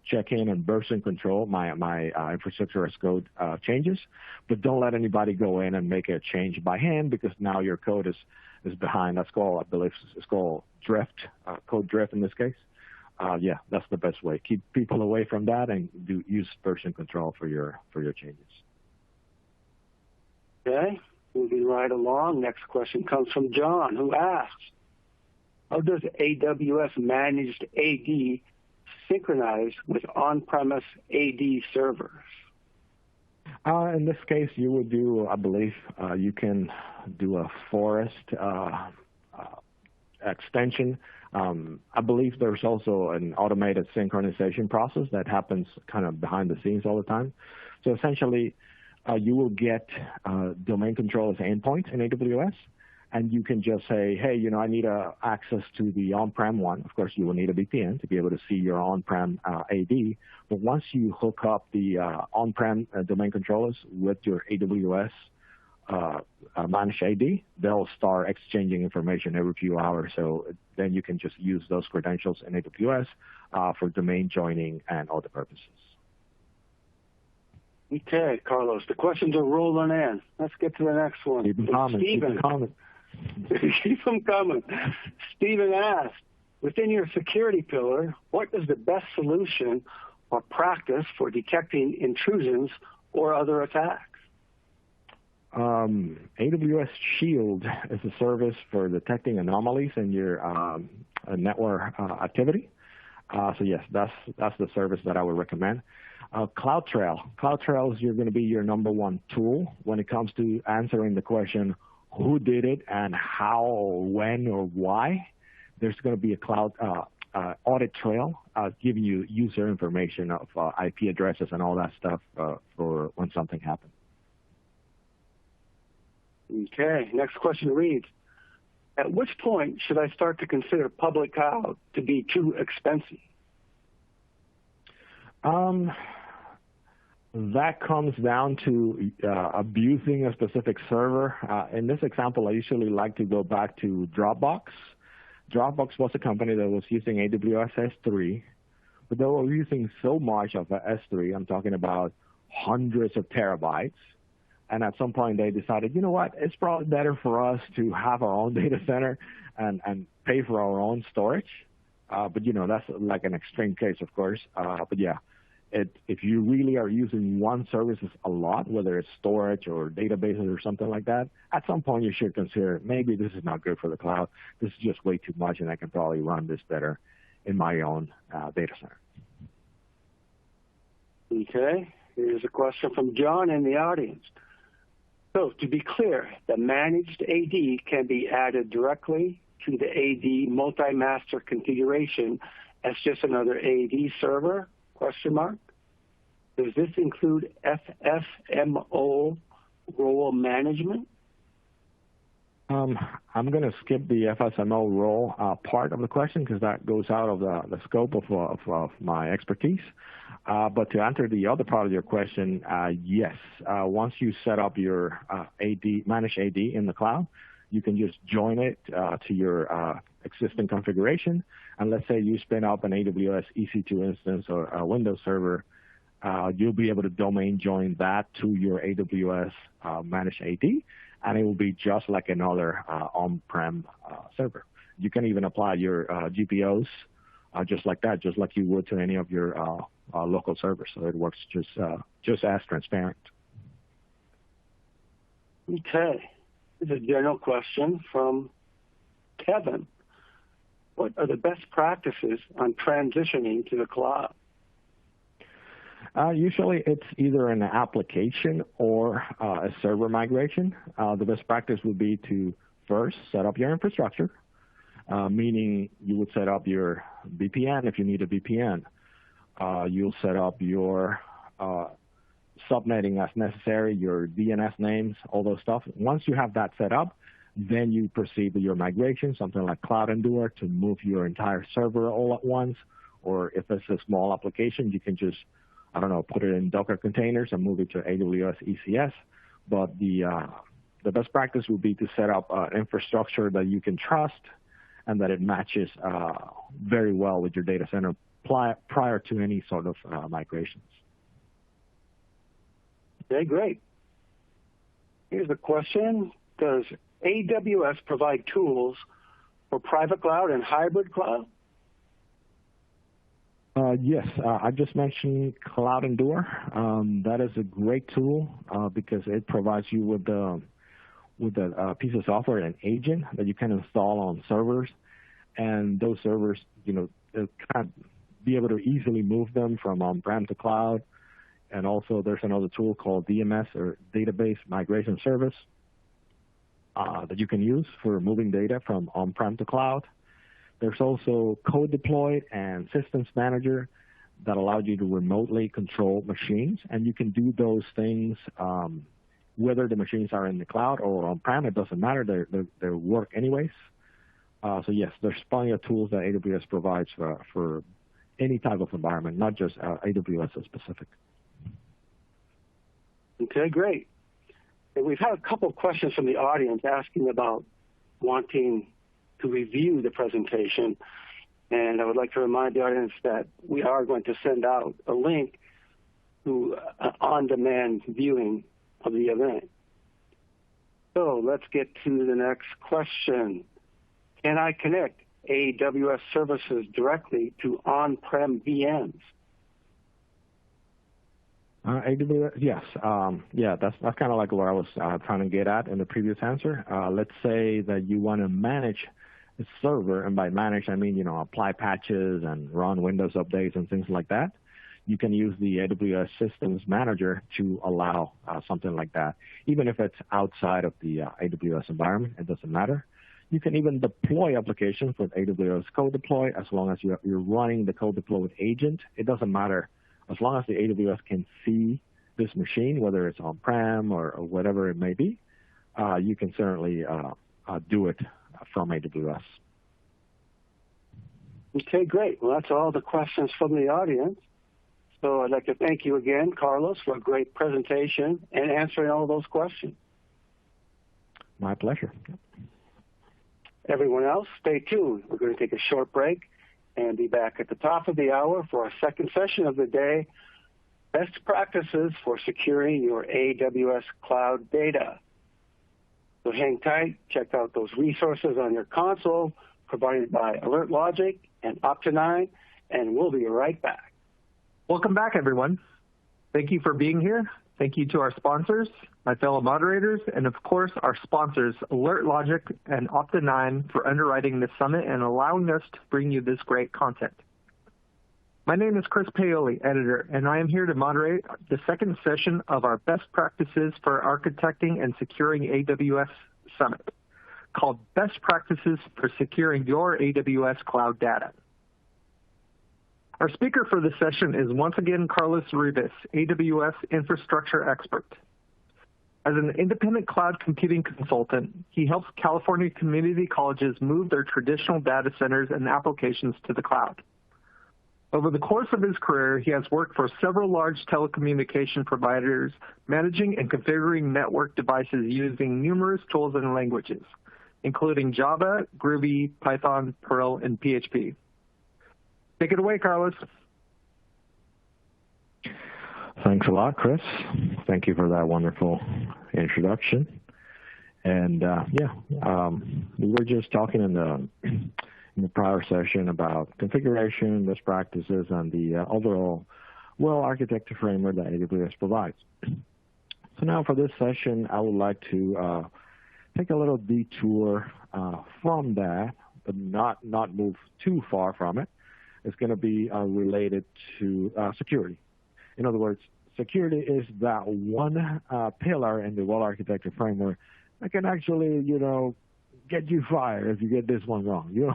check in and version control my infrastructure as code changes, but don't let anybody go in and make a change by hand, because now your code is behind. That's called, I believe, it's called drift, code drift in this case. Yeah, that's the best way. Keep people away from that and use version control for your changes. Okay. Moving right along, next question comes from John, who asks, how does AWS managed AD synchronize with on-premise AD servers? In this case, you would do, I believe, you can do a forest extension. I believe there's also an automated synchronization process that happens kind of behind the scenes all the time. So essentially, you will get domain control as endpoints in AWS, and you can just say, hey, I need access to the on-prem one. Of course, you will need a VPN to be able to see your on-prem AD. But once you hook up the on-prem domain controllers with your AWS managed AD, they'll start exchanging information every few hours. So then you can just use those credentials in AWS for domain joining and other purposes. Okay, Carlos, the questions are rolling in. Let's get to the next one. Keep them coming. Keep them coming. Stephen asked, within your security pillar, what is the best solution or practice for detecting intrusions or other attacks? AWS Shield is a service for detecting anomalies in your network activity. So yes, that's the service that I would recommend. CloudTrail is going to be your number one tool when it comes to answering the question, who did it and how, when, or why. There's going to be a cloud audit trail giving you user information of IP addresses and all that stuff for when something happens. Okay, next question reads, at which point should I start to consider public cloud to be too expensive? That comes down to abusing a specific server. In this example, I usually like to go back to Dropbox. Dropbox was a company that was using AWS S3, but they were using so much of S3, I'm talking about hundreds of terabytes. And at some point they decided, you know what, it's probably better for us to have our own data center and pay for our own storage. But that's like an extreme case, of course. But yeah. If you really are using one service a lot, whether it's storage or databases or something like that, at some point you should consider, maybe this is not good for the cloud. This is just way too much, and I can probably run this better in my own data center. Okay, here's a question from John in the audience. So to be clear, the managed AD can be added directly to the AD multi-master configuration as just another AD server? ? Does this include FSMO role management? I'm going to skip the FSMO role part of the question because that goes out of the scope of my expertise. But to answer the other part of your question, yes. Once you set up your managed AD in the cloud, you can just join it to your existing configuration. And let's say you spin up an AWS EC2 instance or a Windows server you'll be able to domain join that to your AWS managed AD, and it will be just like another on-prem server. You can even apply your GPOs just like that, just like you would to any of your local servers. So it works just as transparent. Okay. This is a general question from Kevin. What are the best practices on transitioning to the cloud? Usually it's either an application or a server migration. The best practice would be to first set up your infrastructure, meaning you would set up your VPN if you need a VPN. You'll set up your subnetting as necessary, your DNS names, all those stuff. Once you have that set up, then you proceed with your migration, something like Cloud Endure, to move your entire server all at once. Or if it's a small application, you can just, put it in Docker containers and move it to AWS ECS. But the best practice would be to set up infrastructure that you can trust and that it matches very well with your data center prior to any sort of migrations. Okay, great. Here's a question. Does AWS provide tools for private cloud and hybrid cloud? Yes, I just mentioned Cloud Endure. That is a great tool because it provides you with a piece of software, an agent that you can install on servers, and those servers, can be able to easily move them from on-prem to cloud. And also, there's another tool called DMS, or Database Migration Service, that you can use for moving data from on-prem to cloud. There's also Code Deploy and Systems Manager that allow you to remotely control machines, and you can do those things whether the machines are in the cloud or on-prem. It doesn't matter; they work anyways. So yes, there's plenty of tools that AWS provides for any type of environment, not just AWS specific. Okay, great. And we've had a couple of questions from the audience asking about wanting to review the presentation. And I would like to remind the audience that we are going to send out a link to on-demand viewing of the event. So let's get to the next question. Can I connect AWS services directly to on-prem VMs? AWS, yes. That's kind of like what I was trying to get at in the previous answer. Let's say that you want to manage a server, and by manage, I mean, apply patches and run Windows updates and things like that. You can use the AWS Systems Manager to allow something like that. Even if it's outside of the AWS environment, it doesn't matter. You can even deploy applications with AWS Code Deploy as long as you're running the Code Deploy with agent. It doesn't matter. As long as the AWS can see this machine, whether it's on-prem or whatever it may be, you can certainly do it from AWS. Okay, great. Well, that's all the questions from the audience. So I'd like to thank you again, Carlos, for a great presentation and answering all those questions. My pleasure. Everyone else, stay tuned. We're going to take a short break and be back at the top of the hour for our second session of the day, Best Practices for Securing Your AWS Cloud Data. So hang tight, check out those resources on your console provided by AlertLogic and Opti9, and we'll be right back. Welcome back, everyone. Thank you for being here. Thank you to our sponsors, my fellow moderators, and of course, our sponsors, AlertLogic and Opti9, for underwriting this summit and allowing us to bring you this great content. My name is Chris Paoli, editor, and I am here to moderate the second session of our Best Practices for Architecting and Securing AWS Summit, called Best Practices for Securing Your AWS Cloud Data. Our speaker for this session is once again Carlos Rivas, AWS infrastructure expert. As an independent cloud computing consultant, he helps California community colleges move their traditional data centers and applications to the cloud. Over the course of his career, he has worked for several large telecommunication providers, managing and configuring network devices using numerous tools and languages, including Java, Groovy, Python, Perl, and PHP. Take it away, Carlos. Thanks a lot, Chris. Thank you for that wonderful introduction. And we were just talking in the prior session about configuration, best practices, and the overall well-architected framework that AWS provides. So now for this session, I would like to take a little detour from that, but not move too far from it. It's going to be related to security. In other words, security is that one pillar in the well-architected framework that can actually, get you fired if you get this one wrong. You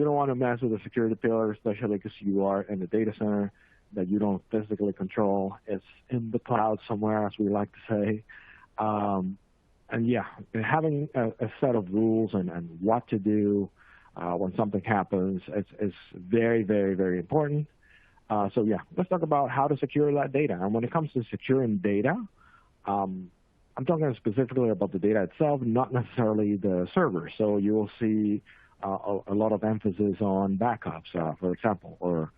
don't want to mess with the security pillar, especially because you are in the data center that you don't physically control. It's in the cloud somewhere, as we like to say. Having a set of rules and what to do when something happens is very, very, very important. Let's talk about how to secure that data. And when it comes to securing data, I'm talking specifically about the data itself, not necessarily the server. So you will see a lot of emphasis on backups, for example, or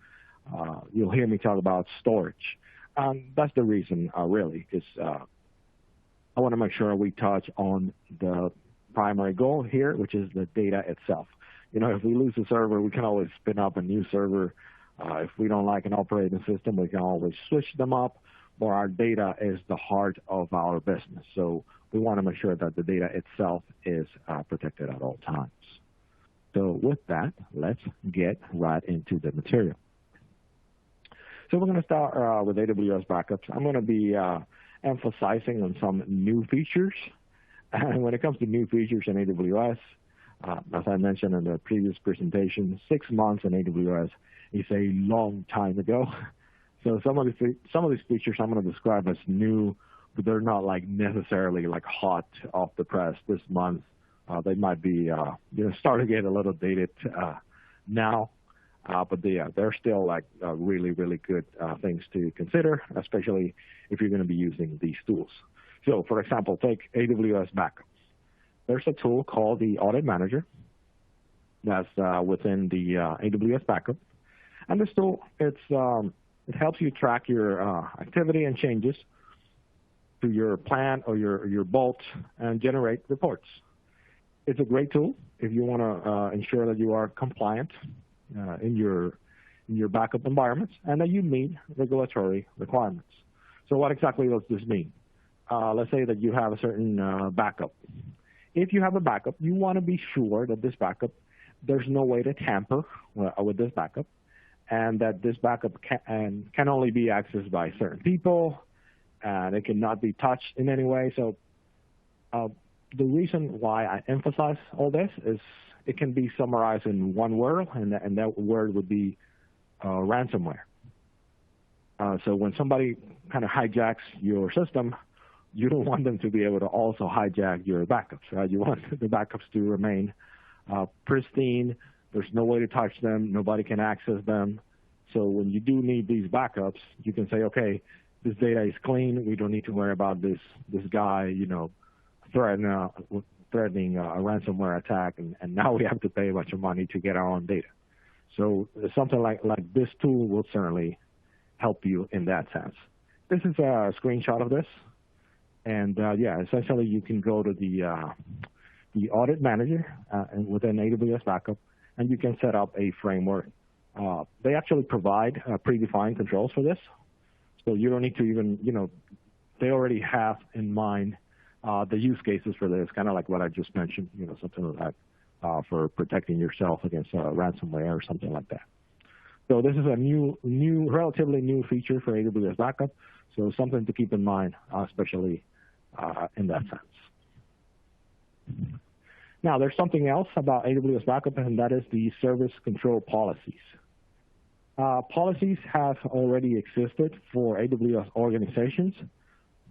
you'll hear me talk about storage. That's the reason, really, is I want to make sure we touch on the primary goal here, which is the data itself. If we lose the server, we can always spin up a new server. If we don't like an operating system, we can always switch them up. But our data is the heart of our business. So we want to make sure that the data itself is protected at all times. So with that, let's get right into the material. So we're going to start with AWS backups. I'm going to be emphasizing on some new features. And when it comes to new features in AWS, as I mentioned in the previous presentation, 6 months in AWS is a long time ago. So some of these features I'm going to describe as new, but they're not necessarily hot off the press this month. They might be starting to get a little dated now, but they're still really, really good things to consider, especially if you're going to be using these tools. So for example, take AWS Backup. There's a tool called the Audit Manager that's within the AWS Backup. And this tool, it helps you track your activity and changes to your plan or your vault and generate reports. It's a great tool if you want to ensure that you are compliant in your backup environments and that you meet regulatory requirements. So what exactly does this mean? Let's say that you have a certain backup. If you have a backup, you want to be sure that this backup, there's no way to tamper with this backup, and that this backup can only be accessed by certain people, and it cannot be touched in any way. So the reason why I emphasize all this is it can be summarized in one word, and that word would be ransomware. So when somebody kind of hijacks your system, you don't want them to be able to also hijack your backups, right? You want the backups to remain pristine. There's no way to touch them. Nobody can access them. So when you do need these backups, you can say, okay, this data is clean. We don't need to worry about this guy, threatening a ransomware attack, and now we have to pay a bunch of money to get our own data. So something like this tool will certainly help you in that sense. This is a screenshot of this. And essentially you can go to the Audit Manager within AWS Backup, and you can set up a framework. They actually provide predefined controls for this. So you don't need to even, they already have in mind the use cases for this, kind of like what I just mentioned, something like that for protecting yourself against ransomware or something like that. So this is a relatively new feature for AWS Backup. So something to keep in mind, especially in that sense. Now, there's something else about AWS Backup, and that is the service control policies. Policies have already existed for AWS organizations,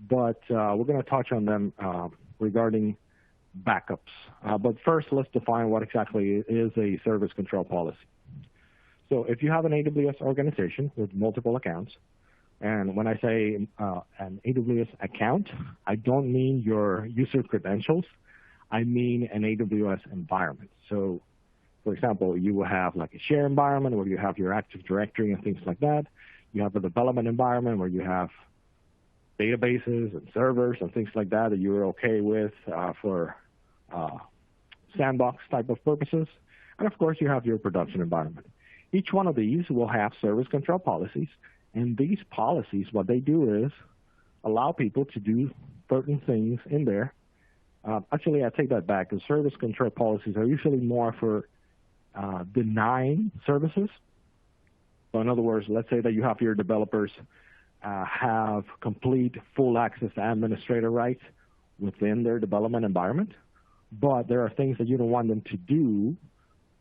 but we're going to touch on them regarding backups. But first, let's define what exactly is a service control policy. So if you have an AWS organization with multiple accounts, and when I say an AWS account, I don't mean your user credentials. I mean an AWS environment. So, for example, you will have like a share environment where you have your Active Directory and things like that. You have a development environment where you have databases and servers and things like that that you're okay with for sandbox type of purposes. And of course, you have your production environment. Each one of these will have service control policies. And these policies, what they do is allow people to do certain things in there. Actually, I take that back. The service control policies are usually more for denying services. So in other words, let's say that you have your developers have complete full access to administrator rights within their development environment, but there are things that you don't want them to do,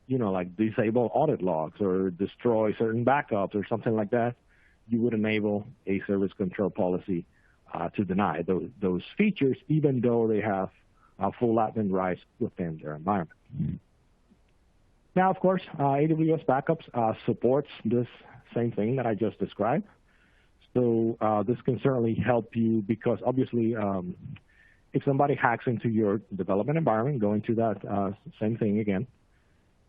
like disable audit logs or destroy certain backups or something like that. You would enable a service control policy to deny those features, even though they have full admin rights within their environment. Now, of course, AWS Backups supports this same thing that I just described. So this can certainly help you because obviously if somebody hacks into your development environment, going to that same thing again,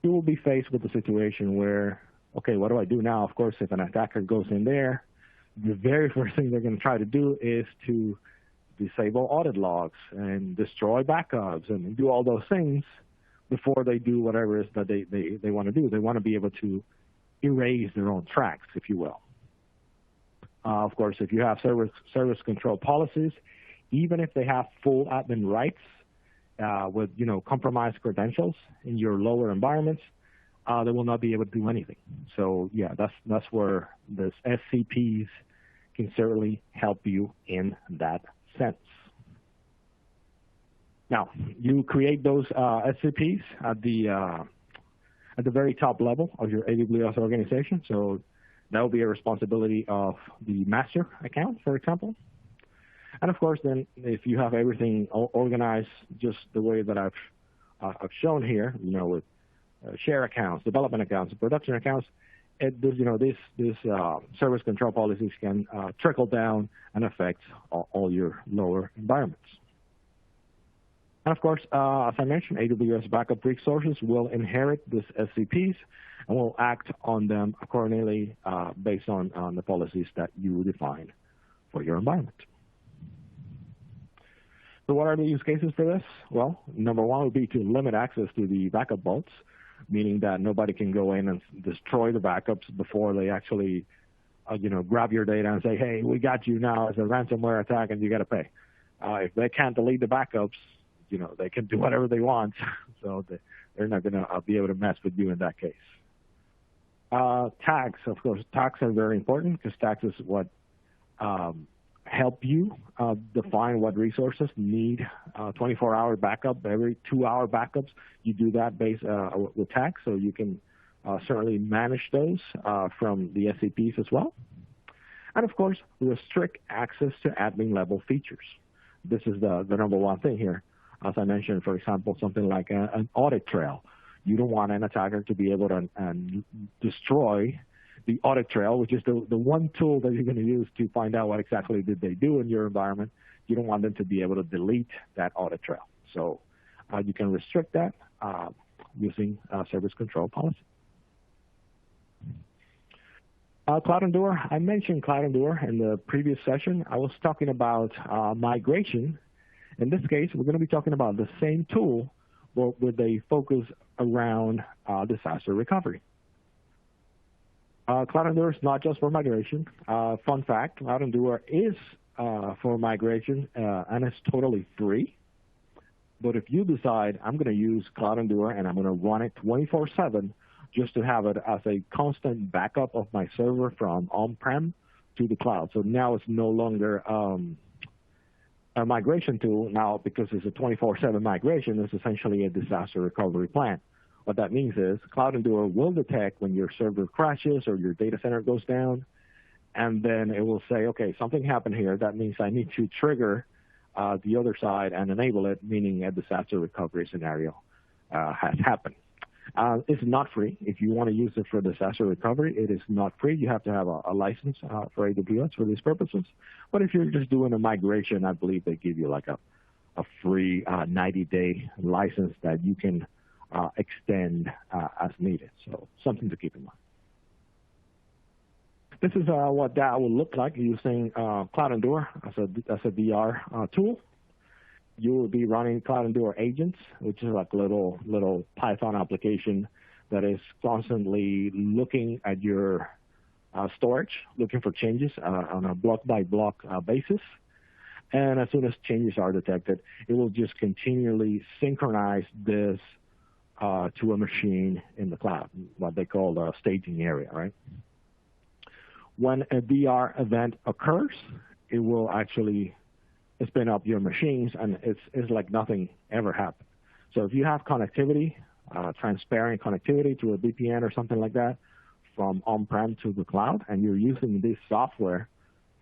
you will be faced with a situation where, okay, what do I do now? Of course, if an attacker goes in there, the very first thing they're going to try to do is to disable audit logs and destroy backups and do all those things before they do whatever it is that they want to do. They want to be able to erase their own tracks, if you will. Of course, if you have service control policies, even if they have full admin rights with compromised credentials in your lower environments, they will not be able to do anything. So yeah, that's where this SCPs can certainly help you in that sense. Now, you create those SCPs at the very top level of your AWS organization. So that will be a responsibility of the master account, for example. And of course, then if you have everything organized just the way that I've shown here, with share accounts, development accounts, production accounts, this service control policies can trickle down and affect all your lower environments. And of course, as I mentioned, AWS backup resources will inherit these SCPs and will act on them accordingly based on the policies that you define for your environment. So what are the use cases for this? Well, number one would be to limit access to the backup vaults, meaning that nobody can go in and destroy the backups before they actually, grab your data and say, hey, we got you now as a ransomware attack and you got to pay. If they can't delete the backups, they can do whatever they want. So they're not going to be able to mess with you in that case. Tags, of course, tags are very important because tags is what help you define what resources need 24-hour backup, every 2-hour backups. You do that based with tags, so you can certainly manage those from the SCPs as well. And of course, restrict access to admin level features. This is the number one thing here. As I mentioned, for example, something like an audit trail. You don't want an attacker to be able to destroy the audit trail, which is the one tool that you're going to use to find out what exactly did they do in your environment. You don't want them to be able to delete that audit trail. So you can restrict that using service control policy. Cloud Endure, I mentioned Cloud Endure in the previous session. I was talking about migration. In this case, we're going to be talking about the same tool, but with a focus around disaster recovery. Cloud Endure is not just for migration. Fun fact, Cloud Endure is for migration, and it's totally free. But if you decide, I'm going to use Cloud Endure and I'm going to run it 24/7 just to have it as a constant backup of my server from on-prem to the cloud. So now it's no longer a migration tool. Now, because it's a 24/7 migration, it's essentially a disaster recovery plan. What that means is Cloud Endure will detect when your server crashes or your data center goes down, and then it will say, okay, something happened here. That means I need to trigger the other side and enable it, meaning a disaster recovery scenario has happened. It's not free. If you want to use it for disaster recovery, it is not free. You have to have a license for AWS for these purposes. But if you're just doing a migration, I believe they give you like a free 90-day license that you can extend as needed. So something to keep in mind. This is what that will look like using Cloud Endure as a DR tool. You will be running Cloud Endure agents, which is like a little Python application that is constantly looking at your storage, looking for changes on a block-by-block basis. And as soon as changes are detected, it will just continually synchronize this to a machine in the cloud, what they call the staging area, right? When a DR event occurs, it will actually spin up your machines, and it's like nothing ever happened. So if you have connectivity, transparent connectivity to a VPN or something like that from on-prem to the cloud, and you're using this software,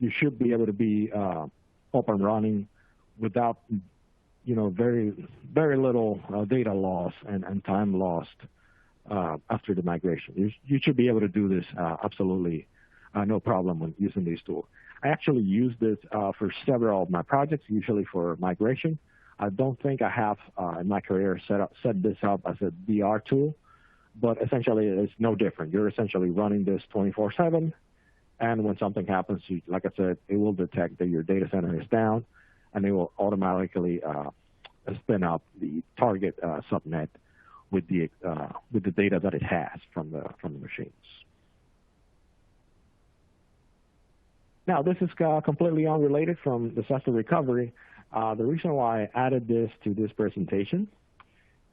you should be able to be up and running without, very little data loss and time lost after the migration. You should be able to do this absolutely no problem when using these tools. I actually use this for several of my projects, usually for migration. I don't think I have in my career set this up as a DR tool, but essentially it's no different. You're essentially running this 24/7, and when something happens, like I said, it will detect that your data center is down, and it will automatically spin up the target subnet with the data that it has from the machines. Now, this is completely unrelated from disaster recovery. The reason why I added this to this presentation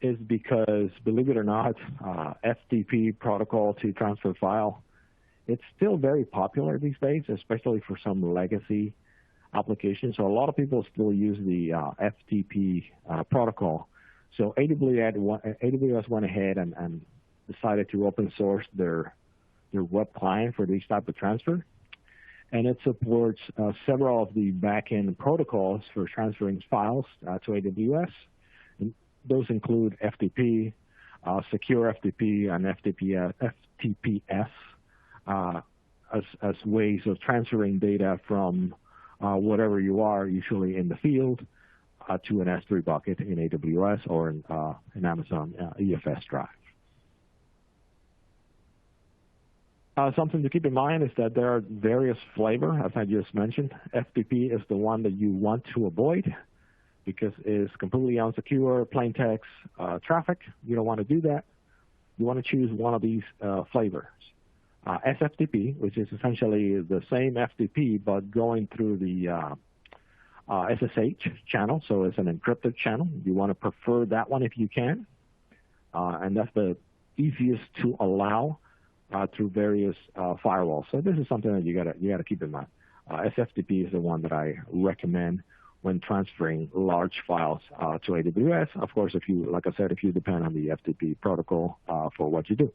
is because, believe it or not, FTP protocol to transfer file, it's still very popular these days, especially for some legacy applications. So a lot of people still use the FTP protocol. So AWS went ahead and decided to open source their web client for this type of transfer. And it supports several of the backend protocols for transferring files to AWS. And those include FTP, secure FTP, and FTPS as ways of transferring data from whatever you are, usually in the field, to an S3 bucket in AWS or in Amazon EFS drive. Something to keep in mind is that there are various flavors, as I just mentioned. FTP is the one that you want to avoid because it's completely unsecure, plain text traffic. You don't want to do that. You want to choose one of these flavors. SFTP, which is essentially the same FTP, but going through the SSH channel, so it's an encrypted channel. You want to prefer that one if you can, and that's the easiest to allow through various firewalls. So this is something that you gotta keep in mind. SFTP is the one that I recommend when transferring large files to AWS. Of course, if you depend on the FTP protocol for what you do.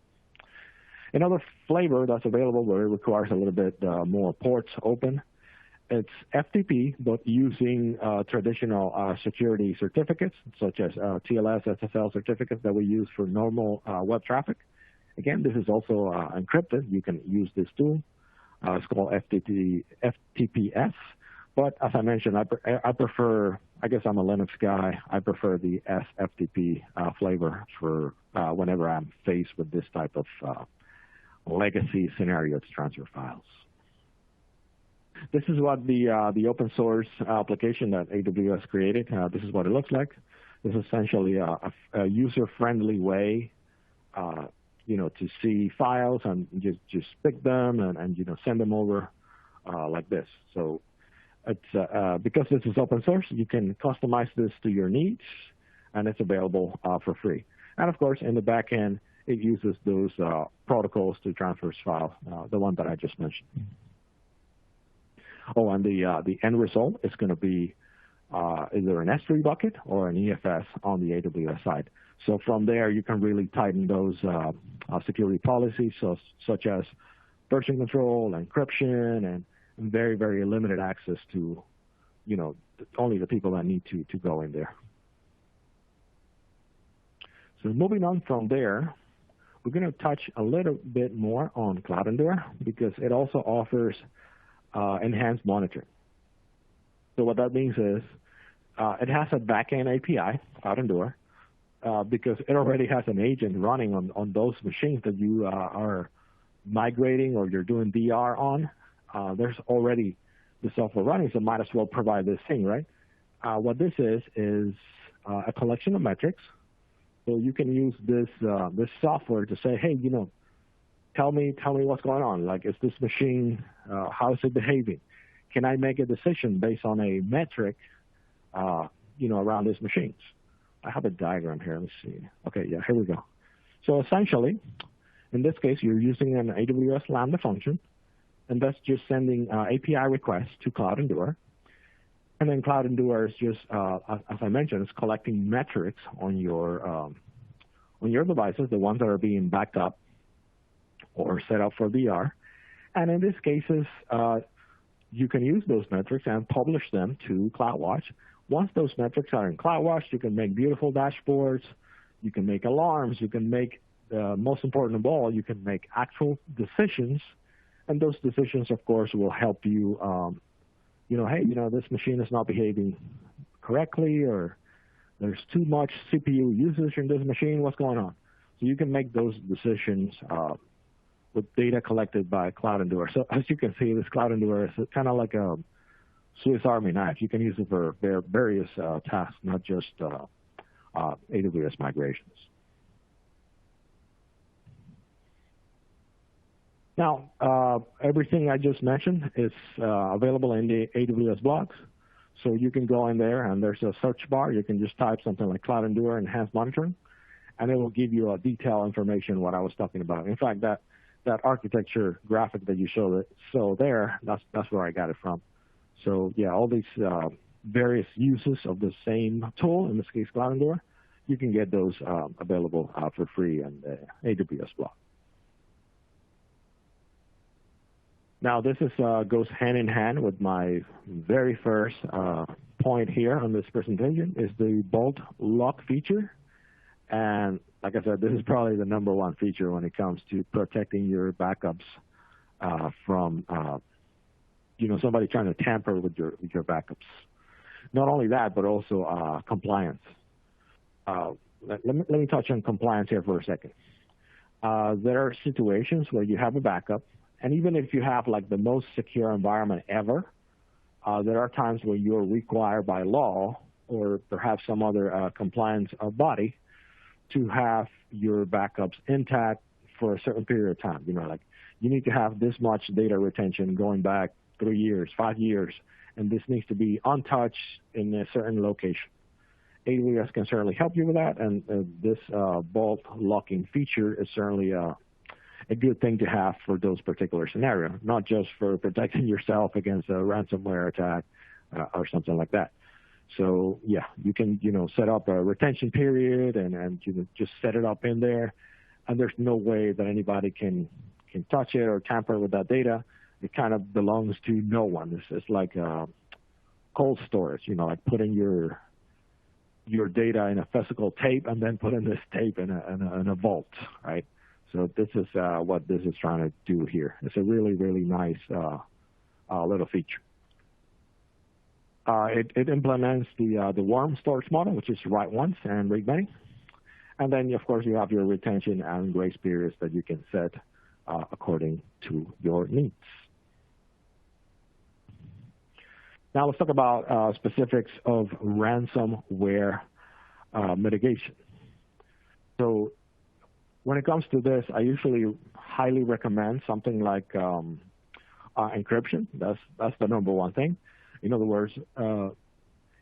Another flavor that's available where it requires a little bit more ports open, it's FTP, but using traditional security certificates, such as TLS, SSL certificates that we use for normal web traffic. Again, this is also encrypted. You can use this tool. It's called FTPS. But as I mentioned, I prefer, I guess I'm a Linux guy, I prefer the SFTP flavor for whenever I'm faced with this type of legacy scenario to transfer files. This is what the open source application that AWS created. This is what it looks like. This is essentially a user-friendly way to see files and just pick them and send them over like this. So it's because this is open source, you can customize this to your needs, and it's available for free. And of course, in the back end, it uses those protocols to transfer files, the one that I just mentioned. Oh, and the end result is going to be either an S3 bucket or an EFS on the AWS side. So from there, you can really tighten those security policies, such as version control, encryption, and very, very limited access to, only the people that need to go in there. So moving on from there, we're going to touch a little bit more on Cloud Endure because it also offers enhanced monitoring. So what that means is it has a backend API, Cloud Endure, because it already has an agent running on those machines that you are migrating or you're doing DR on, there's already the software running, so might as well provide this thing, right? What this is a collection of metrics. So you can use this this software to say, hey, tell me what's going on. Like, is this machine, how is it behaving? Can I make a decision based on a metric, around these machines? I have a diagram here. Let's see. Okay, yeah, here we go. So essentially, in this case, you're using an AWS Lambda function, and that's just sending API requests to Cloud Endure. And then Cloud Endure is just, as I mentioned, it's collecting metrics on your devices, the ones that are being backed up or set up for VR. And in these cases, you can use those metrics and publish them to CloudWatch. Once those metrics are in CloudWatch, you can make beautiful dashboards, you can make alarms, you can make, most important of all, you can make actual decisions. And those decisions, of course, will help you, hey, this machine is not behaving correctly, or there's too much CPU usage in this machine, what's going on? So you can make those decisions with data collected by Cloud Endure. So as you can see, this Cloud Endure is kind of like a Swiss Army knife. You can use it for various tasks, not just AWS migrations. Now, everything I just mentioned is available in the AWS blogs. So you can go in there, and there's a search bar. You can just type something like Cloud Endure Enhanced Monitoring, and it will give you a detailed information what I was talking about. In fact, that architecture graphic that you show there, that's where I got it from. So yeah, all these various uses of the same tool, in this case Cloud Endure, you can get those available for free in the AWS blog. Now this goes hand in hand with my very first point here on this presentation, is the Bolt lock feature. And like I said, this is probably the #1 feature when it comes to protecting your backups from somebody trying to tamper with your backups. Not only that, but also compliance. Let me touch on compliance here for a second. There are situations where you have a backup, and even if you have like the most secure environment ever, there are times where you're required by law or perhaps some other compliance body to have your backups intact for a certain period of time. Like you need to have this much data retention going back 3 years, 5 years, and this needs to be untouched in a certain location. AWS can certainly help you with that, and this Bolt locking feature is certainly a good thing to have for those particular scenarios, not just for protecting yourself against a ransomware attack or something like that. So yeah, you can set up a retention period and just set it up in there, and there's no way that anybody can touch it or tamper with that data. It kind of belongs to no one. It's like cold storage, like putting your data in a physical tape and then putting this tape in a vault, right? So this is what this is trying to do here. It's a really, really nice little feature. It implements the warm storage model, which is write once and read many. And then, of course, you have your retention and grace periods that you can set according to your needs. Now let's talk about specifics of ransomware mitigation. So when it comes to this, I usually highly recommend something like encryption. That's the #1 thing. In other words,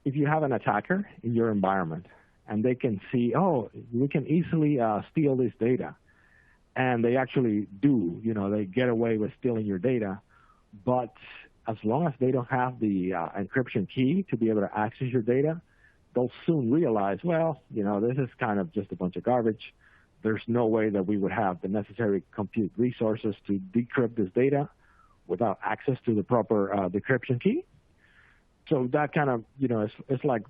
if you have an attacker in your environment and they can see, we can easily steal this data, and they actually do, they get away with stealing your data, but as long as they don't have the encryption key to be able to access your data, they'll soon realize, this is kind of just a bunch of garbage. There's no way that we would have the necessary compute resources to decrypt this data without access to the proper decryption key. So that kind of, it's like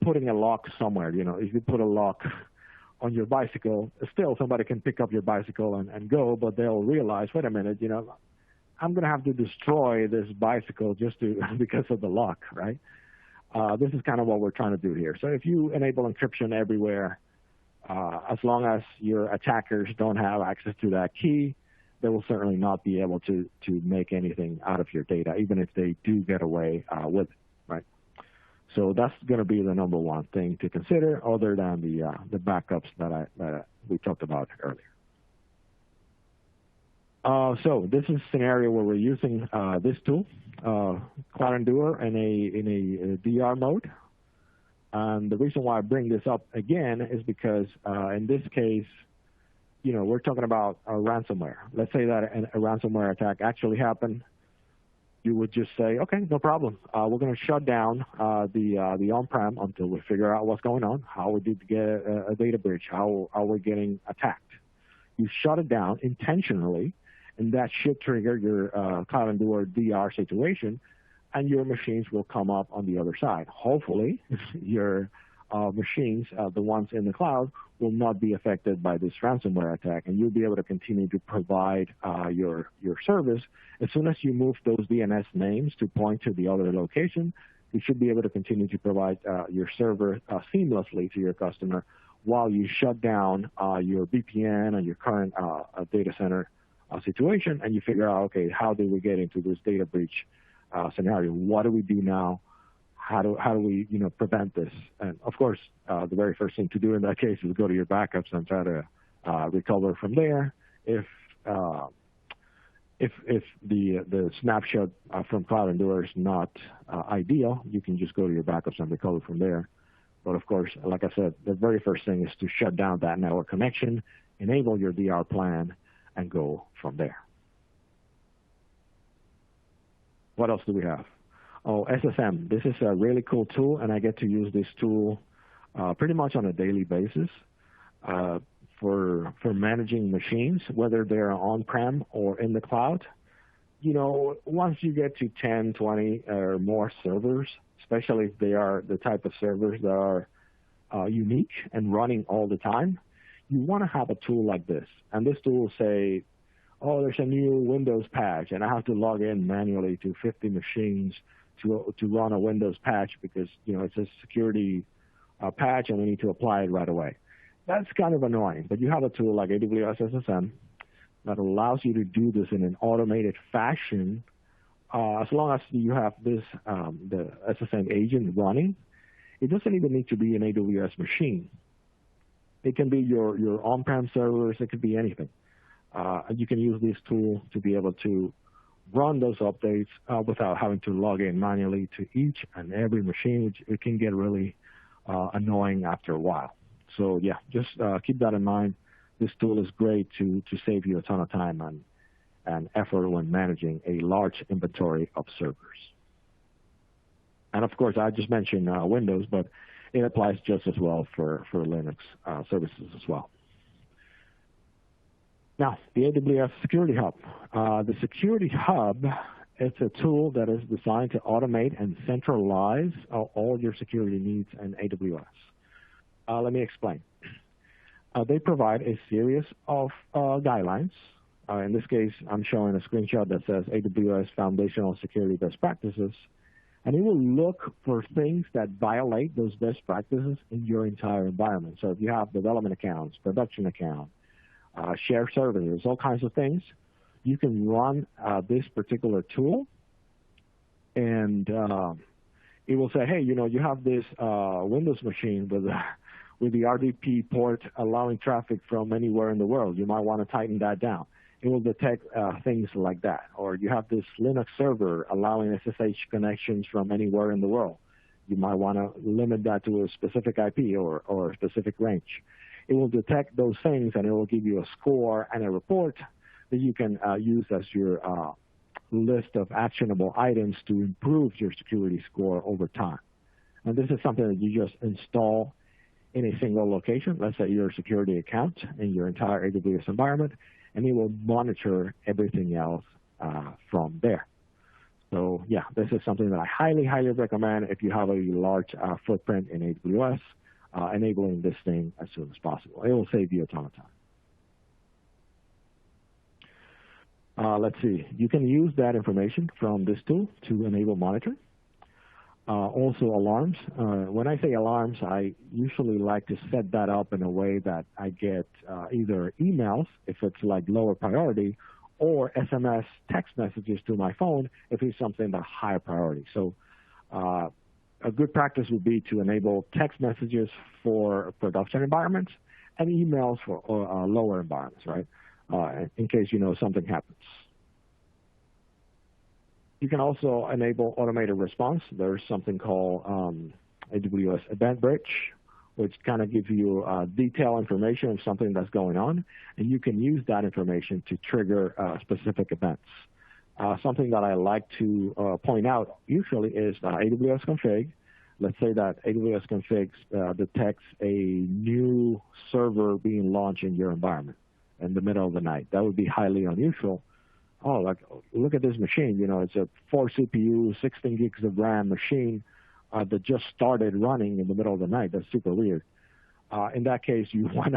putting a lock somewhere. If you put a lock on your bicycle, still somebody can pick up your bicycle and go, but they'll realize, wait a minute, I'm going to have to destroy this bicycle just because of the lock, right? This is kind of what we're trying to do here. So if you enable encryption everywhere, as long as your attackers don't have access to that key, they will certainly not be able to make anything out of your data, even if they do get away with it, right? So that's going to be the number one thing to consider, other than the backups that we talked about earlier. So this is a scenario where we're using this tool, Cloud Endure, in a DR mode. And the reason why I bring this up again is because in this case, we're talking about a ransomware. Let's say that a ransomware attack actually happened. You would just say, okay, no problem. We're going to shut down the on-prem until we figure out what's going on, how we did get a data breach, how we're getting attacked. You shut it down intentionally, and that should trigger your Cloud Endure DR situation, and your machines will come up on the other side. Hopefully, your machines, the ones in the cloud, will not be affected by this ransomware attack, and you'll be able to continue to provide your service. As soon as you move those DNS names to point to the other location, you should be able to continue to provide your server seamlessly to your customer while you shut down your VPN and your current data center situation, and you figure out, okay, how did we get into this data breach scenario? What do we do now? How do we prevent this? And of course, the very first thing to do in that case is go to your backups and try to recover from there. If the snapshot from Cloud Endure is not ideal, you can just go to your backups and recover from there. But of course, like I said, the very first thing is to shut down that network connection, enable your DR plan, and go from there. What else do we have? Oh, SSM. This is a really cool tool, and I get to use this tool pretty much on a daily basis for managing machines, whether they're on-prem or in the cloud. Once you get to 10, 20 or more servers, especially if they are the type of servers that are unique and running all the time, you want to have a tool like this. And this tool will say, oh, there's a new Windows patch, and I have to log in manually to 50 machines to run a Windows patch because, it's a security patch and we need to apply it right away. That's kind of annoying, but you have a tool like AWS SSM that allows you to do this in an automated fashion. As long as you have this, the SSM agent running, it doesn't even need to be an AWS machine. It can be your on-prem servers. It could be anything. And you can use this tool to be able to run those updates without having to log in manually to each and every machine, which it can get really annoying after a while. So yeah, just keep that in mind. This tool is great to save you a ton of time and effort when managing a large inventory of servers. And of course, I just mentioned Windows, but it applies just as well for Linux services as well. Now, the AWS Security Hub. The Security Hub is a tool that is designed to automate and centralize all your security needs in AWS. Let me explain. They provide a series of guidelines. In this case, I'm showing a screenshot that says AWS Foundational Security Best Practices. And it will look for things that violate those best practices in your entire environment. So if you have development accounts, production accounts, share services, all kinds of things, you can run this particular tool, and it will say, hey, you have this Windows machine with the RDP port allowing traffic from anywhere in the world. You might want to tighten that down. It will detect things like that. Or you have this Linux server allowing SSH connections from anywhere in the world. You might want to limit that to a specific IP or a specific range. It will detect those things, and it will give you a score and a report that you can use as your list of actionable items to improve your security score over time. And this is something that you just install in a single location, let's say your security account in your entire AWS environment, and it will monitor everything else from there. So yeah, this is something that I highly, highly recommend if you have a large footprint in AWS, enabling this thing as soon as possible. It will save you a ton of time. Let's see. You can use that information from this tool to enable monitoring. Also alarms. When I say alarms, I usually like to set that up in a way that I get either emails, if it's like lower priority, or SMS text messages to my phone if it's something that's high priority. So a good practice would be to enable text messages for production environments and emails for lower environments, right? In case something happens. You can also enable automated response. There's something called AWS Event Bridge, which kind of gives you detailed information of something that's going on, and you can use that information to trigger specific events. Something that I like to point out usually is AWS config. Let's say that AWS config detects a new server being launched in your environment in the middle of the night. That would be highly unusual. Oh, like, look at this machine. It's a 4 CPU, 16 gigs of RAM machine that just started running in the middle of the night. That's super weird. In that case, you want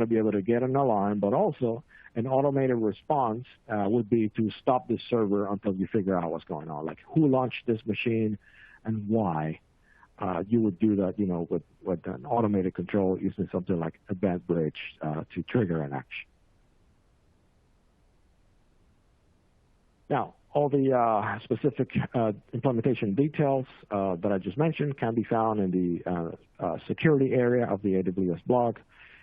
to be able to get an alarm, but also an automated response would be to stop this server until you figure out what's going on, like who launched this machine and why. You would do that, with an automated control using something like Event Bridge to trigger an action. Now, all the specific implementation details that I just mentioned can be found in the security area of the AWS blog.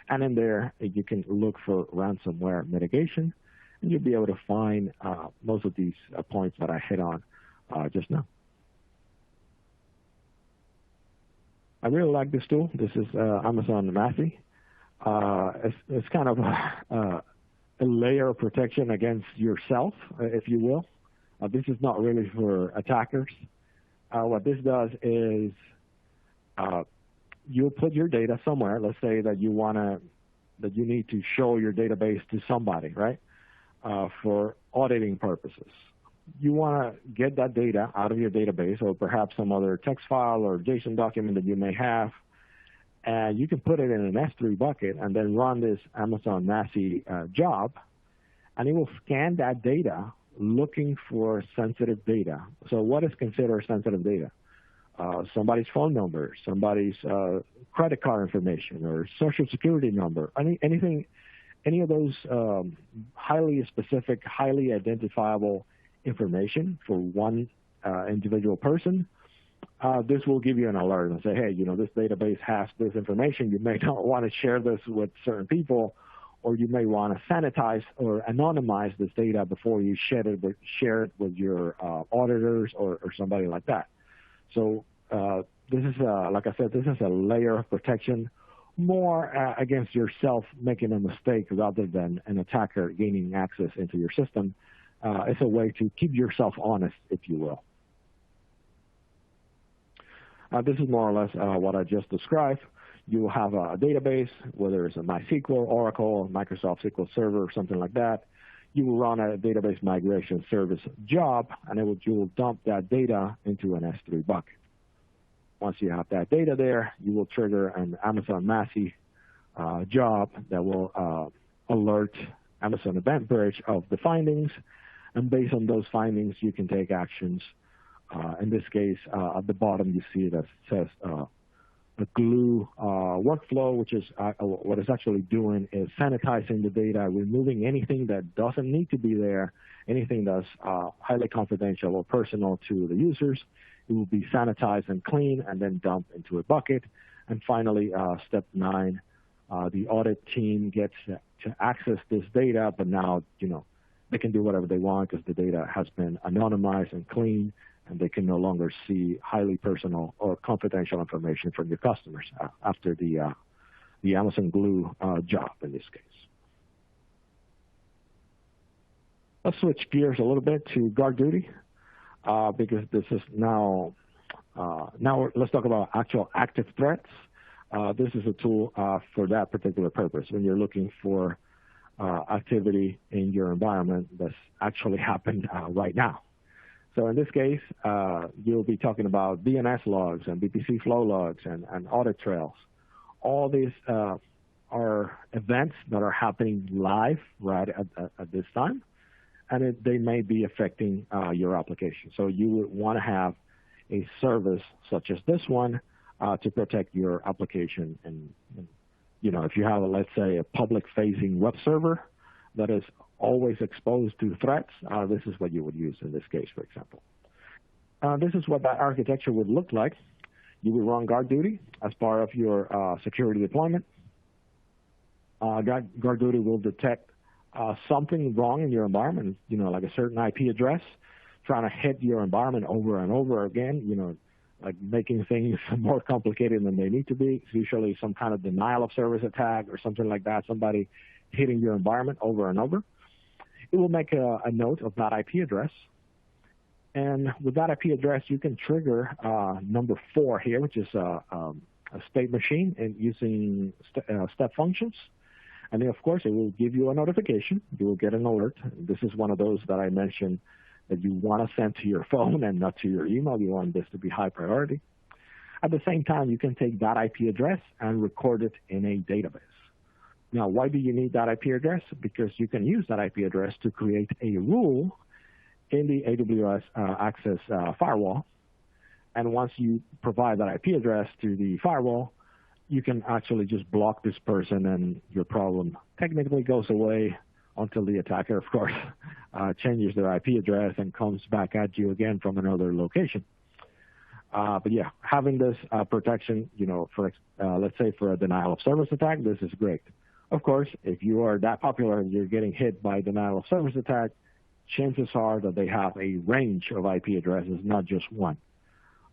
And in there, you can look for ransomware mitigation, and you'll be able to find most of these points that I hit on just now. I really like this tool. This is Amazon Massey. It's kind of a layer of protection against yourself, if you will. This is not really for attackers. What this does is you'll put your data somewhere. Let's say that you need to show your database to somebody, right? For auditing purposes. You want to get that data out of your database, or perhaps some other text file or JSON document that you may have, and you can put it in an S3 bucket and then run this Amazon Massey job, and it will scan that data looking for sensitive data. So what is considered sensitive data? Somebody's phone number, somebody's credit card information, or social security number, any of those highly specific, highly identifiable information for one individual person. This will give you an alert and say, hey, this database has this information. You may not want to share this with certain people, or you may want to sanitize or anonymize this data before you share it with your auditors or somebody like that. So this is, like I said, this is a layer of protection more against yourself making a mistake rather than an attacker gaining access into your system. It's a way to keep yourself honest, if you will. This is more or less what I just described. You will have a database, whether it's a MySQL, Oracle, Microsoft SQL Server, or something like that. You will run a database migration service job, and you will dump that data into an S3 bucket. Once you have that data there, you will trigger an Amazon Massey job that will alert Amazon Event Bridge of the findings. And based on those findings, you can take actions. In this case, at the bottom, you see that says the glue workflow, which is what it's actually doing is sanitizing the data, removing anything that doesn't need to be there, anything that's highly confidential or personal to the users. It will be sanitized and cleaned and then dumped into a bucket. And finally, step 9, the audit team gets to access this data, but now, they can do whatever they want because the data has been anonymized and cleaned, and they can no longer see highly personal or confidential information from your customers after the Amazon Glue job in this case. Let's switch gears a little bit to guard duty because this is now let's talk about actual active threats. This is a tool for that particular purpose when you're looking for activity in your environment that's actually happened right now. So in this case, you'll be talking about DNS logs and VPC flow logs and audit trails. All these are events that are happening live right at this time, and they may be affecting your application. So you would want to have a service such as this one to protect your application. And if you have, let's say, a public-facing web server, that is always exposed to threats, this is what you would use in this case, for example. This is what that architecture would look like. You would run guard duty as part of your security deployment. Guard duty will detect something wrong in your environment, like a certain IP address, trying to hit your environment over and over again, like making things more complicated than they need to be. It's usually some kind of denial of service attack or something like that, somebody hitting your environment over and over. It will make a note of that IP address. And with that IP address, you can trigger number 4 here, which is a state machine and using step functions. And then, of course, it will give you a notification. You will get an alert. This is one of those that I mentioned that you want to send to your phone and not to your email. You want this to be high priority. At the same time, you can take that IP address and record it in a database. Now, why do you need that IP address? Because you can use that IP address to create a rule in the AWS Access firewall. And once you provide that IP address to the firewall, you can actually just block this person and your problem technically goes away until the attacker, of course, changes their IP address and comes back at you again from another location. But yeah, having this protection, for let's say for a denial of service attack, this is great. Of course, if you are that popular and you're getting hit by denial of service attack, chances are that they have a range of IP addresses, not just one.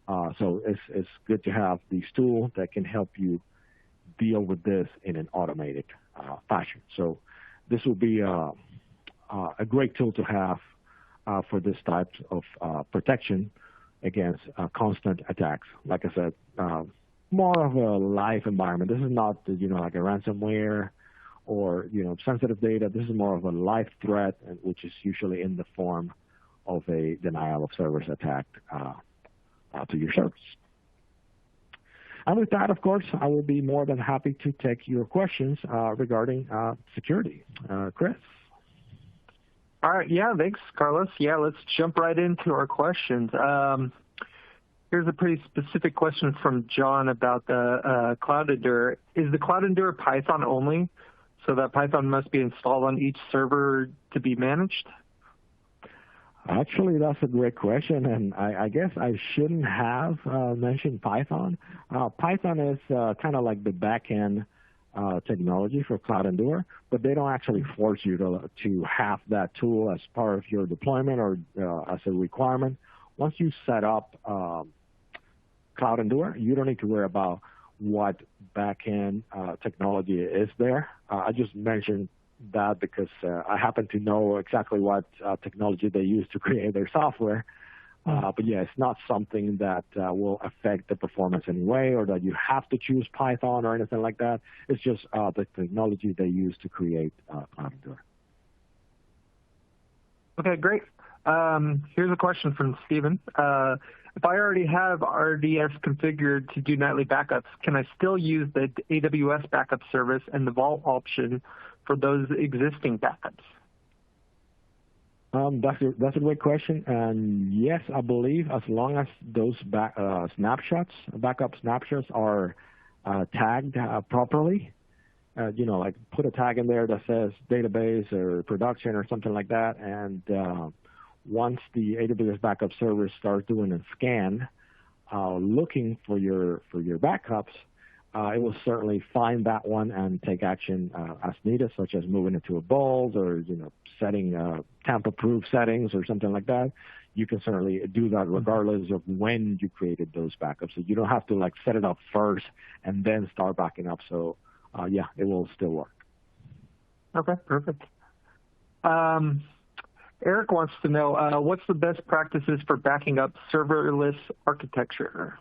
So it's good to have these tools that can help you deal with this in an automated fashion. So this will be a great tool to have for this type of protection against constant attacks. Like I said, more of a live environment. This is not, like a ransomware or, sensitive data. This is more of a live threat, which is usually in the form of a denial of service attack to your service. And with that, of course, I will be more than happy to take your questions regarding security. Chris? All right. Yeah, thanks, Carlos. Yeah, let's jump right into our questions. Here's a pretty specific question from John about the Cloud Endure. Is the Cloud Endure Python only, so that Python must be installed on each server to be managed? Actually, that's a great question, and I guess I shouldn't have mentioned Python. Python is kind of like the back-end technology for Cloud Endure, but they don't actually force you to have that tool as part of your deployment or as a requirement. Once you set up Cloud Endure, you don't need to worry about what back-end technology is there. I just mentioned that because I happen to know exactly what technology they use to create their software. But yeah, it's not something that will affect the performance in any way or that you have to choose Python or anything like that. It's just the technology they use to create Cloud Endure. Okay, great. Here's a question from Stephen. If I already have RDS configured to do nightly backups, can I still use the AWS backup service and the Vault option for those existing backups? That's a great question. And yes, I believe as long as those backup snapshots are tagged properly, like put a tag in there that says database or production or something like that. And once the AWS backup service starts doing a scan, looking for your backups, it will certainly find that one and take action as needed, such as moving it to a vault or setting Tampa-proof settings or something like that. You can certainly do that regardless of when you created those backups. So you don't have to set it up first and then start backing up. So yeah, it will still work. Okay, perfect. Eric wants to know what's the best practices for backing up serverless architecture?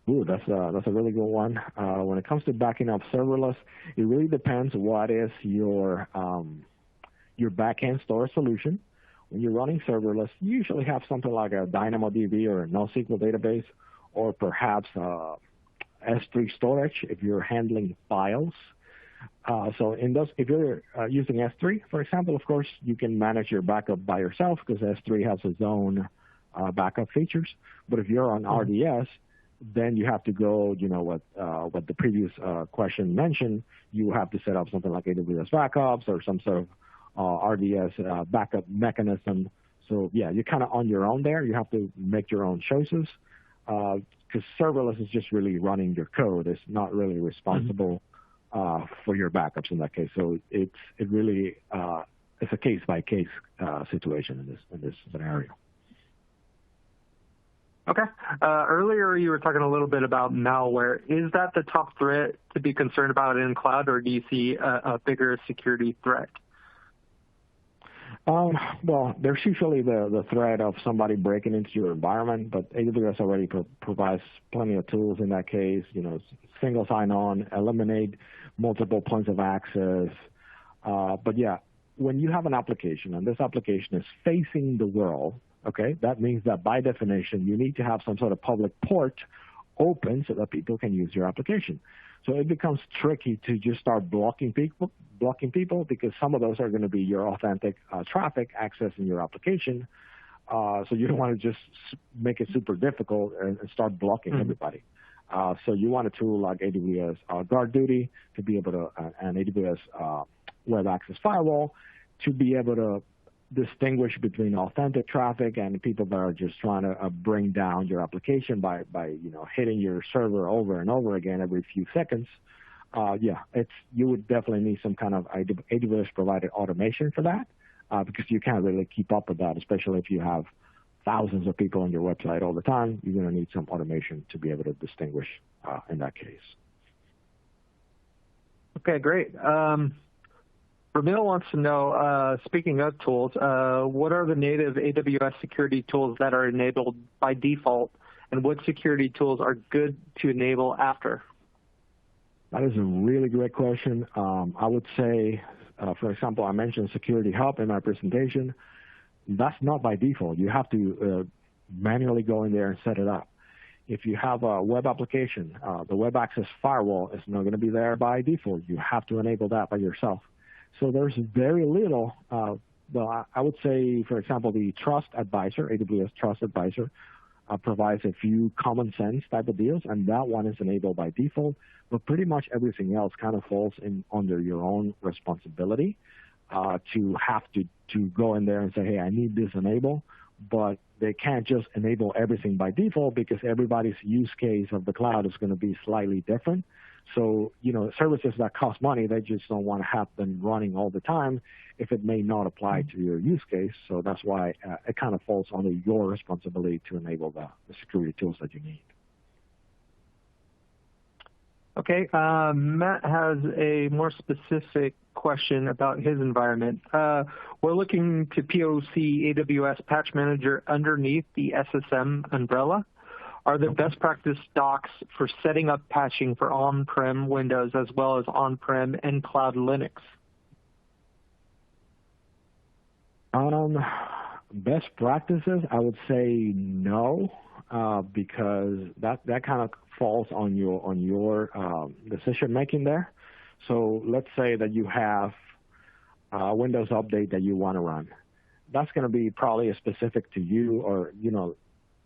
Ooh, that's a really good one. When it comes to backing up serverless, it really depends what is your backend storage solution. When you're running serverless, you usually have something like a DynamoDB or a NoSQL database, or perhaps S3 storage if you're handling files. So if you're using S3, for example, of course, you can manage your backup by yourself because S3 has its own backup features. But if you're on RDS, then you have to go, what the previous question mentioned, you have to set up something like AWS backups or some sort of RDS backup mechanism. So yeah, you're kind of on your own there. You have to make your own choices because serverless is just really running your code. It's not really responsible for your backups in that case. So it's a case by case situation in this scenario. Okay. Earlier you were talking a little bit about malware. Is that the top threat to be concerned about in cloud, or do you see a bigger security threat? Well, there's usually the threat of somebody breaking into your environment, but AWS already provides plenty of tools in that case. Single sign-on, eliminate multiple points of access. But yeah, when you have an application and this application is facing the world, okay, that means that by definition, you need to have some sort of public port open so that people can use your application. So it becomes tricky to just start blocking people because some of those are going to be your authentic traffic accessing your application. So you don't want to just make it super difficult and start blocking everybody. So you want a tool like AWS Guard Duty to be able to, and AWS Web Access Firewall to be able to distinguish between authentic traffic and people that are just trying to bring down your application by hitting your server over and over again every few seconds. You would definitely need some kind of AWS provided automation for that because you can't really keep up with that, especially if you have thousands of people on your website all the time. You're going to need some automation to be able to distinguish in that case. Okay, great. Ramil wants to know, speaking of tools, what are the native AWS security tools that are enabled by default, and what security tools are good to enable after? That is a really great question. I would say, for example, I mentioned Security Hub in my presentation. That's not by default. You have to manually go in there and set it up. If you have a web application, the Web Access Firewall is not going to be there by default. You have to enable that by yourself. So there's very little, I would say, for example, the Trust Advisor, AWS Trust Advisor, provides a few common sense type of deals, and that one is enabled by default. But pretty much everything else kind of falls under your own responsibility to have to go in there and say, hey, I need this enabled. But they can't just enable everything by default because everybody's use case of the cloud is going to be slightly different. So, services that cost money, they just don't want to have them running all the time if it may not apply to your use case. So that's why it kind of falls under your responsibility to enable the security tools that you need. Okay, Matt has a more specific question about his environment. We're looking to POC AWS Patch Manager underneath the SSM umbrella. Are there best practice docs for setting up patching for on-prem Windows as well as on-prem and cloud Linux? Best practices, I would say no, because that kind of falls on your decision making there. So let's say that you have a Windows update that you want to run. That's going to be probably specific to you, or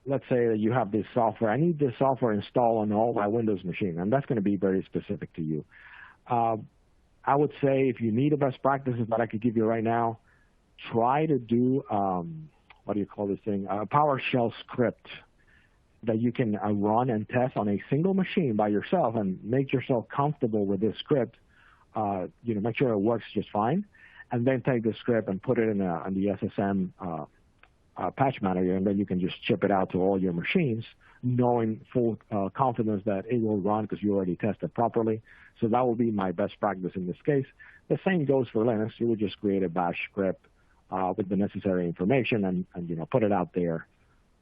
let's say that you have this software. I need this software installed on all my Windows machine, and that's going to be very specific to you. I would say if you need a best practices that I could give you right now, try to do, what do you call this thing, a PowerShell script that you can run and test on a single machine by yourself and make yourself comfortable with this script. Make sure it works just fine, and then take the script and put it in the SSM patch manager, and then you can just ship it out to all your machines, knowing full confidence that it will run because you already tested properly. So that will be my best practice in this case. The same goes for Linux. You would just create a bash script with the necessary information and put it out there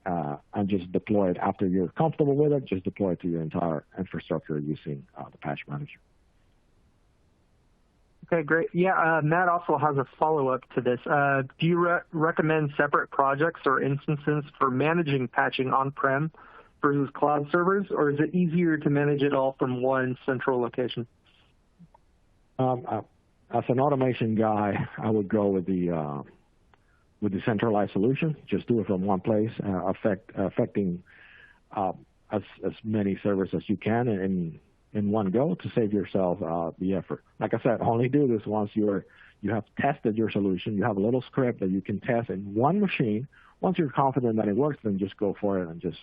and just deploy it after you're comfortable with it. Just deploy it to your entire infrastructure using the patch manager. Okay, great. Yeah, Matt also has a follow-up to this. Do you recommend separate projects or instances for managing patching on-prem versus cloud servers, or is it easier to manage it all from one central location? As an automation guy, I would go with the centralized solution. Just do it from one place, affecting as many servers as you can in one go to save yourself the effort. Like I said, only do this once you have tested your solution. You have a little script that you can test in one machine. Once you're confident that it works, then just go for it and just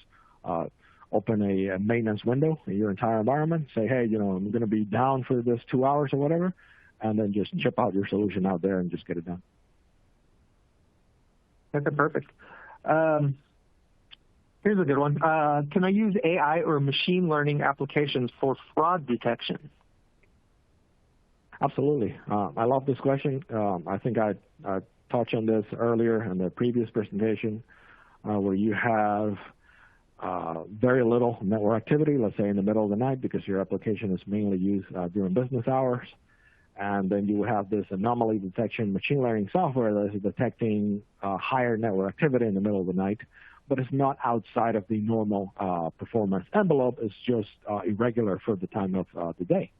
open a maintenance window in your entire environment. Say, hey, I'm going to be down for this 2 hours or whatever, and then just chip out your solution out there and just get it done. Okay, perfect. Here's a good one. Can I use AI or machine learning applications for fraud detection? Absolutely. I love this question. I think I touched on this earlier in the previous presentation, where you have very little network activity, let's say in the middle of the night, because your application is mainly used during business hours. And then you have this anomaly detection machine learning software that is detecting higher network activity in the middle of the night, but it's not outside of the normal performance envelope. It's just irregular for the time of the day.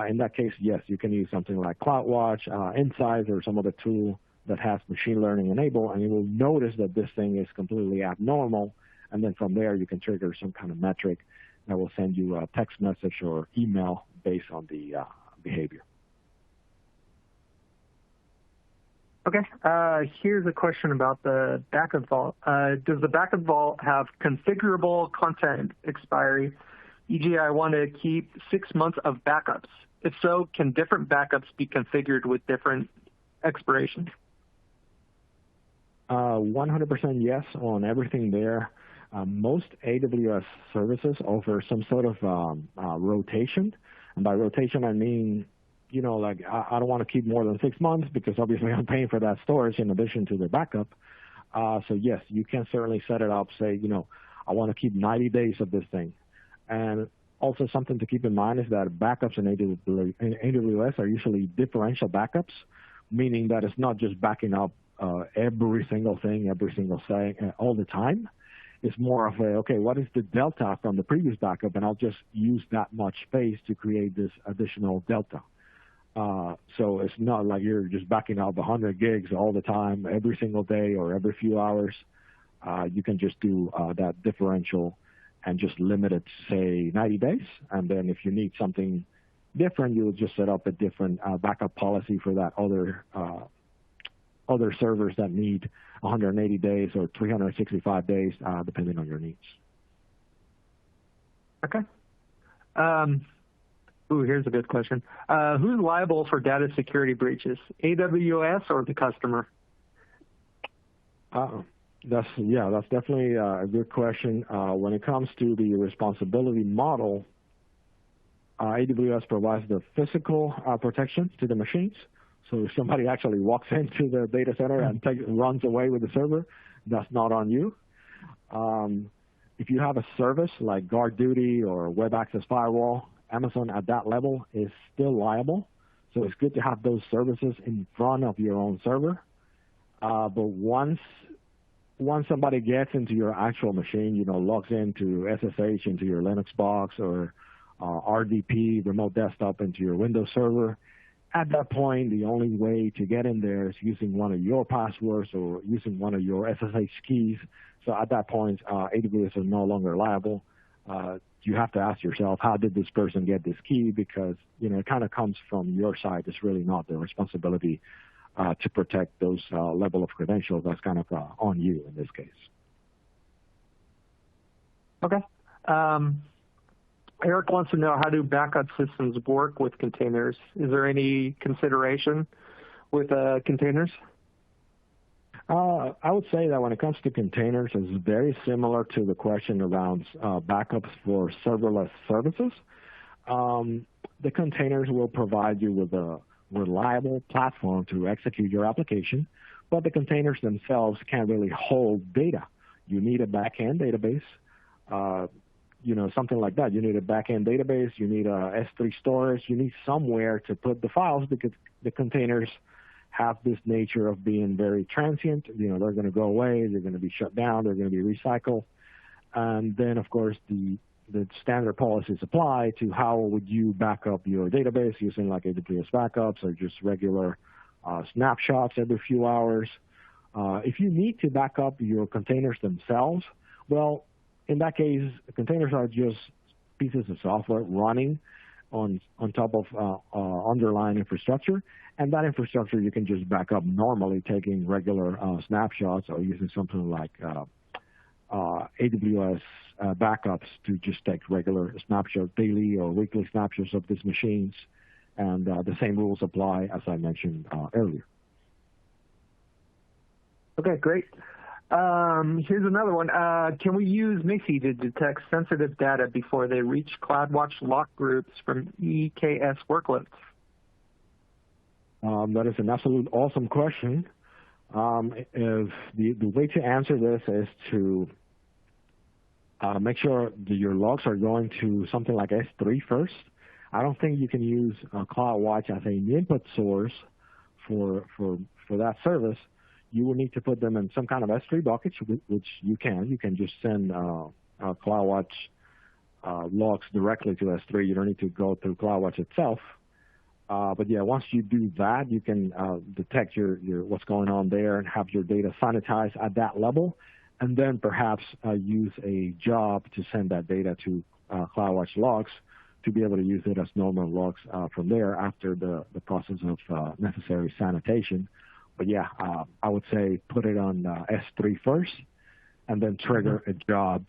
In that case, yes, you can use something like CloudWatch, Insights, or some other tool that has machine learning enabled, and you will notice that this thing is completely abnormal. And then from there, you can trigger some kind of metric that will send you a text message or email based on the behavior. Okay. Here's a question about the backup vault. Does the backup vault have configurable content expiry? E.g., I want to keep 6 months of backups. If so, can different backups be configured with different expirations? 100% yes on everything there. Most AWS services offer some sort of rotation. And by rotation, I mean, like I don't want to keep more than 6 months because obviously I'm paying for that storage in addition to the backup. So yes, you can certainly set it up, say, I want to keep 90 days of this thing. And also something to keep in mind is that backups in AWS are usually differential backups, meaning that it's not just backing up every single thing, all the time. It's more of okay, what is the delta from the previous backup? And I'll just use that much space to create this additional delta. So it's not like you're just backing up 100 gigs all the time, every single day or every few hours. You can just do that differential and just limit it to, say, 90 days. And then if you need something different, you will just set up a different backup policy for that other servers that need 180 days or 365 days, depending on your needs. Okay. Here's a good question. Who's liable for data security breaches, AWS or the customer? That's definitely a good question. When it comes to the responsibility model, AWS provides the physical protection to the machines. So if somebody actually walks into the data center and runs away with the server, that's not on you. If you have a service like GuardDuty or Web Access Firewall, Amazon at that level is still liable. So it's good to have those services in front of your own server. But once somebody gets into your actual machine, logs into SSH into your Linux box or RDP, remote desktop, into your Windows server, at that point, the only way to get in there is using one of your passwords or using one of your SSH keys. So at that point, AWS is no longer liable. You have to ask yourself, how did this person get this key? Because, it kind of comes from your side. It's really not their responsibility to protect those level of credentials. That's kind of on you in this case. Okay. Eric wants to know, how do backup systems work with containers? Is there any consideration with containers? I would say that when it comes to containers, it's very similar to the question around backups for serverless services. The containers will provide you with a reliable platform to execute your application, but the containers themselves can't really hold data. You need a backend database, something like that. You need a backend database, you need a S3 storage, you need somewhere to put the files because the containers have this nature of being very transient. They're going to go away, they're going to be shut down, they're going to be recycled. And then, of course, the standard policies apply to how would you back up your database using like AWS backups or just regular snapshots every few hours. If you need to back up your containers themselves, well, in that case, containers are just pieces of software running on top of underlying infrastructure, and that infrastructure you can just back up normally, taking regular snapshots or using something like AWS backups to just take regular snapshots, daily or weekly snapshots of these machines, and the same rules apply as I mentioned earlier. Okay, great. Here's another one. Can we use MIXI to detect sensitive data before they reach CloudWatch lock groups from EKS workloads? That is an absolute awesome question. If the way to answer this is to make sure that your logs are going to something like S3 first. I don't think you can use CloudWatch as an input source for that service. You will need to put them in some kind of S3 bucket, which you can. You can just send CloudWatch logs directly to S3. You don't need to go through CloudWatch itself. But yeah, once you do that, you can detect your what's going on there and have your data sanitized at that level, and then perhaps use a job to send that data to CloudWatch logs to be able to use it as normal logs from there after the process of necessary sanitation. But yeah, I would say put it on S3 first, and then trigger a job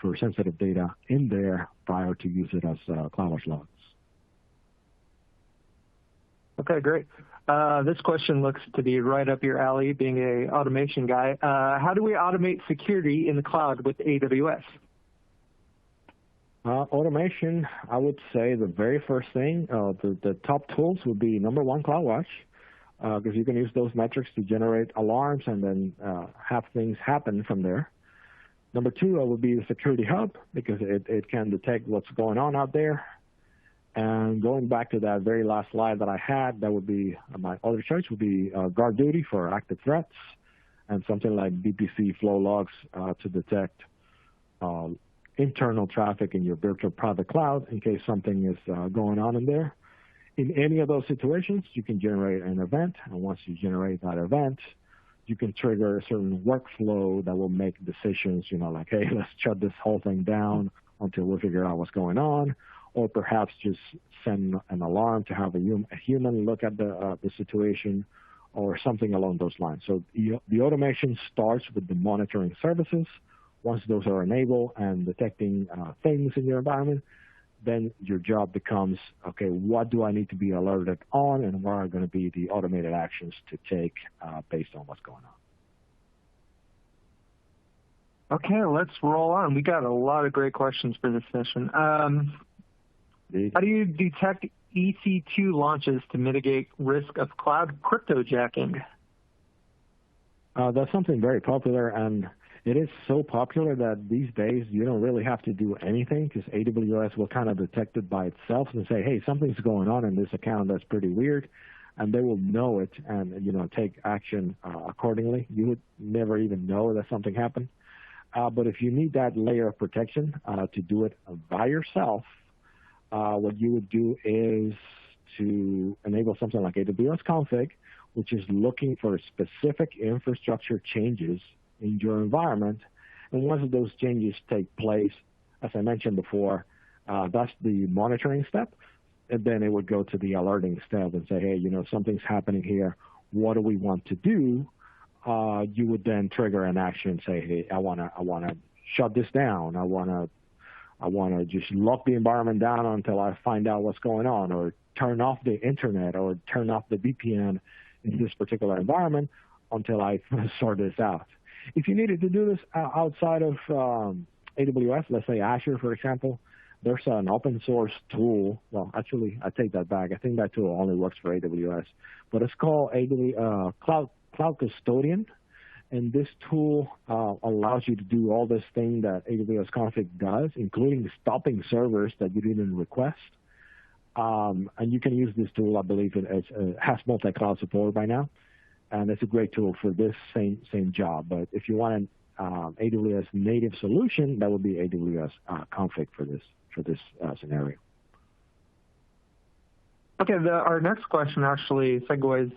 for sensitive data in there prior to use it as CloudWatch logs. Okay, great. This question looks to be right up your alley, being a automation guy. How do we automate security in the cloud with AWS? Automation, I would say the very first thing, the top tools would be number one, CloudWatch, because you can use those metrics to generate alarms and then have things happen from there. Number two would be the Security Hub, because it can detect what's going on out there. And going back to that very last slide that I had, that would be my other choice would be Guard Duty for active threats, and something like VPC flow logs to detect internal traffic in your virtual private cloud in case something is going on in there. In any of those situations, you can generate an event, and once you generate that event, you can trigger a certain workflow that will make decisions, like, hey, let's shut this whole thing down until we figure out what's going on, or perhaps just send an alarm to have a human look at the situation, or something along those lines. So the automation starts with the monitoring services. Once those are enabled and detecting things in your environment, then your job becomes, okay, what do I need to be alerted on, and what are going to be the automated actions to take based on what's going on? Okay, let's roll on. We got a lot of great questions for this session. How do you detect EC2 launches to mitigate risk of cloud cryptojacking? That's something very popular, and it is so popular that these days you don't really have to do anything, because AWS will kind of detect it by itself and say, hey, something's going on in this account that's pretty weird, and they will know it and take action accordingly. You would never even know that something happened. But if you need that layer of protection to do it by yourself, what you would do is to enable something like AWS config, which is looking for specific infrastructure changes in your environment. And once those changes take place, as I mentioned before, that's the monitoring step. And then it would go to the alerting step and say, hey, something's happening here. What do we want to do? You would then trigger an action and say, hey, I want to shut this down. I want to just lock the environment down until I find out what's going on, or turn off the internet, or turn off the VPN in this particular environment until I sort this out. If you needed to do this outside of AWS, let's say Azure, for example, there's an open source tool. Well, actually, I take that back. I think that tool only works for AWS, but it's called Cloud Custodian. And this tool allows you to do all this thing that AWS config does, including stopping servers that you didn't request. And you can use this tool. I believe it has multi-cloud support by now. And it's a great tool for this same job. But if you want an AWS native solution, that would be AWS config for this scenario. Okay, our next question actually segues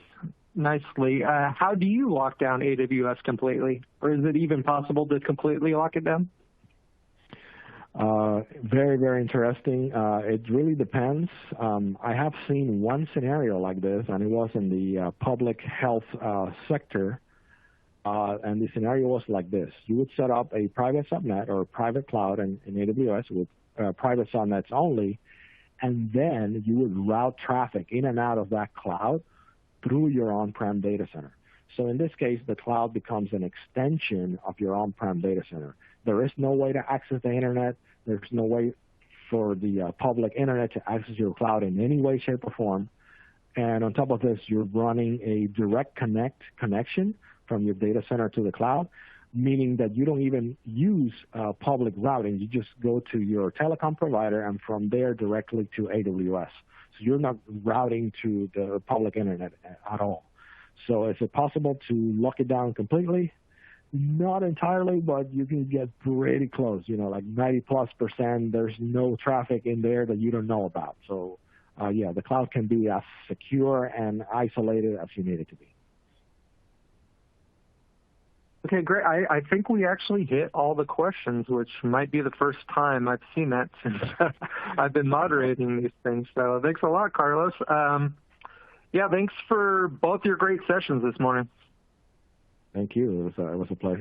nicely. How do you lock down AWS completely? Or is it even possible to completely lock it down? Very, very interesting. It really depends. I have seen one scenario like this, and it was in the public health sector. And the scenario was like this. You would set up a private subnet or a private cloud in AWS with private subnets only, and then you would route traffic in and out of that cloud through your on-prem data center. So in this case, the cloud becomes an extension of your on-prem data center. There is no way to access the internet. There's no way for the public internet to access your cloud in any way, shape, or form. And on top of this, you're running a direct connection from your data center to the cloud, meaning that you don't even use public routing. You just go to your telecom provider and from there directly to AWS. So you're not routing to the public internet at all. So is it possible to lock it down completely? Not entirely, but you can get pretty close, like 90+%. There's no traffic in there that you don't know about. So yeah, the cloud can be as secure and isolated as you need it to be. Okay, great. I think we actually hit all the questions, which might be the first time I've seen that since I've been moderating these things. So thanks a lot, Carlos. Yeah, thanks for both your great sessions this morning. Thank you. It was a pleasure.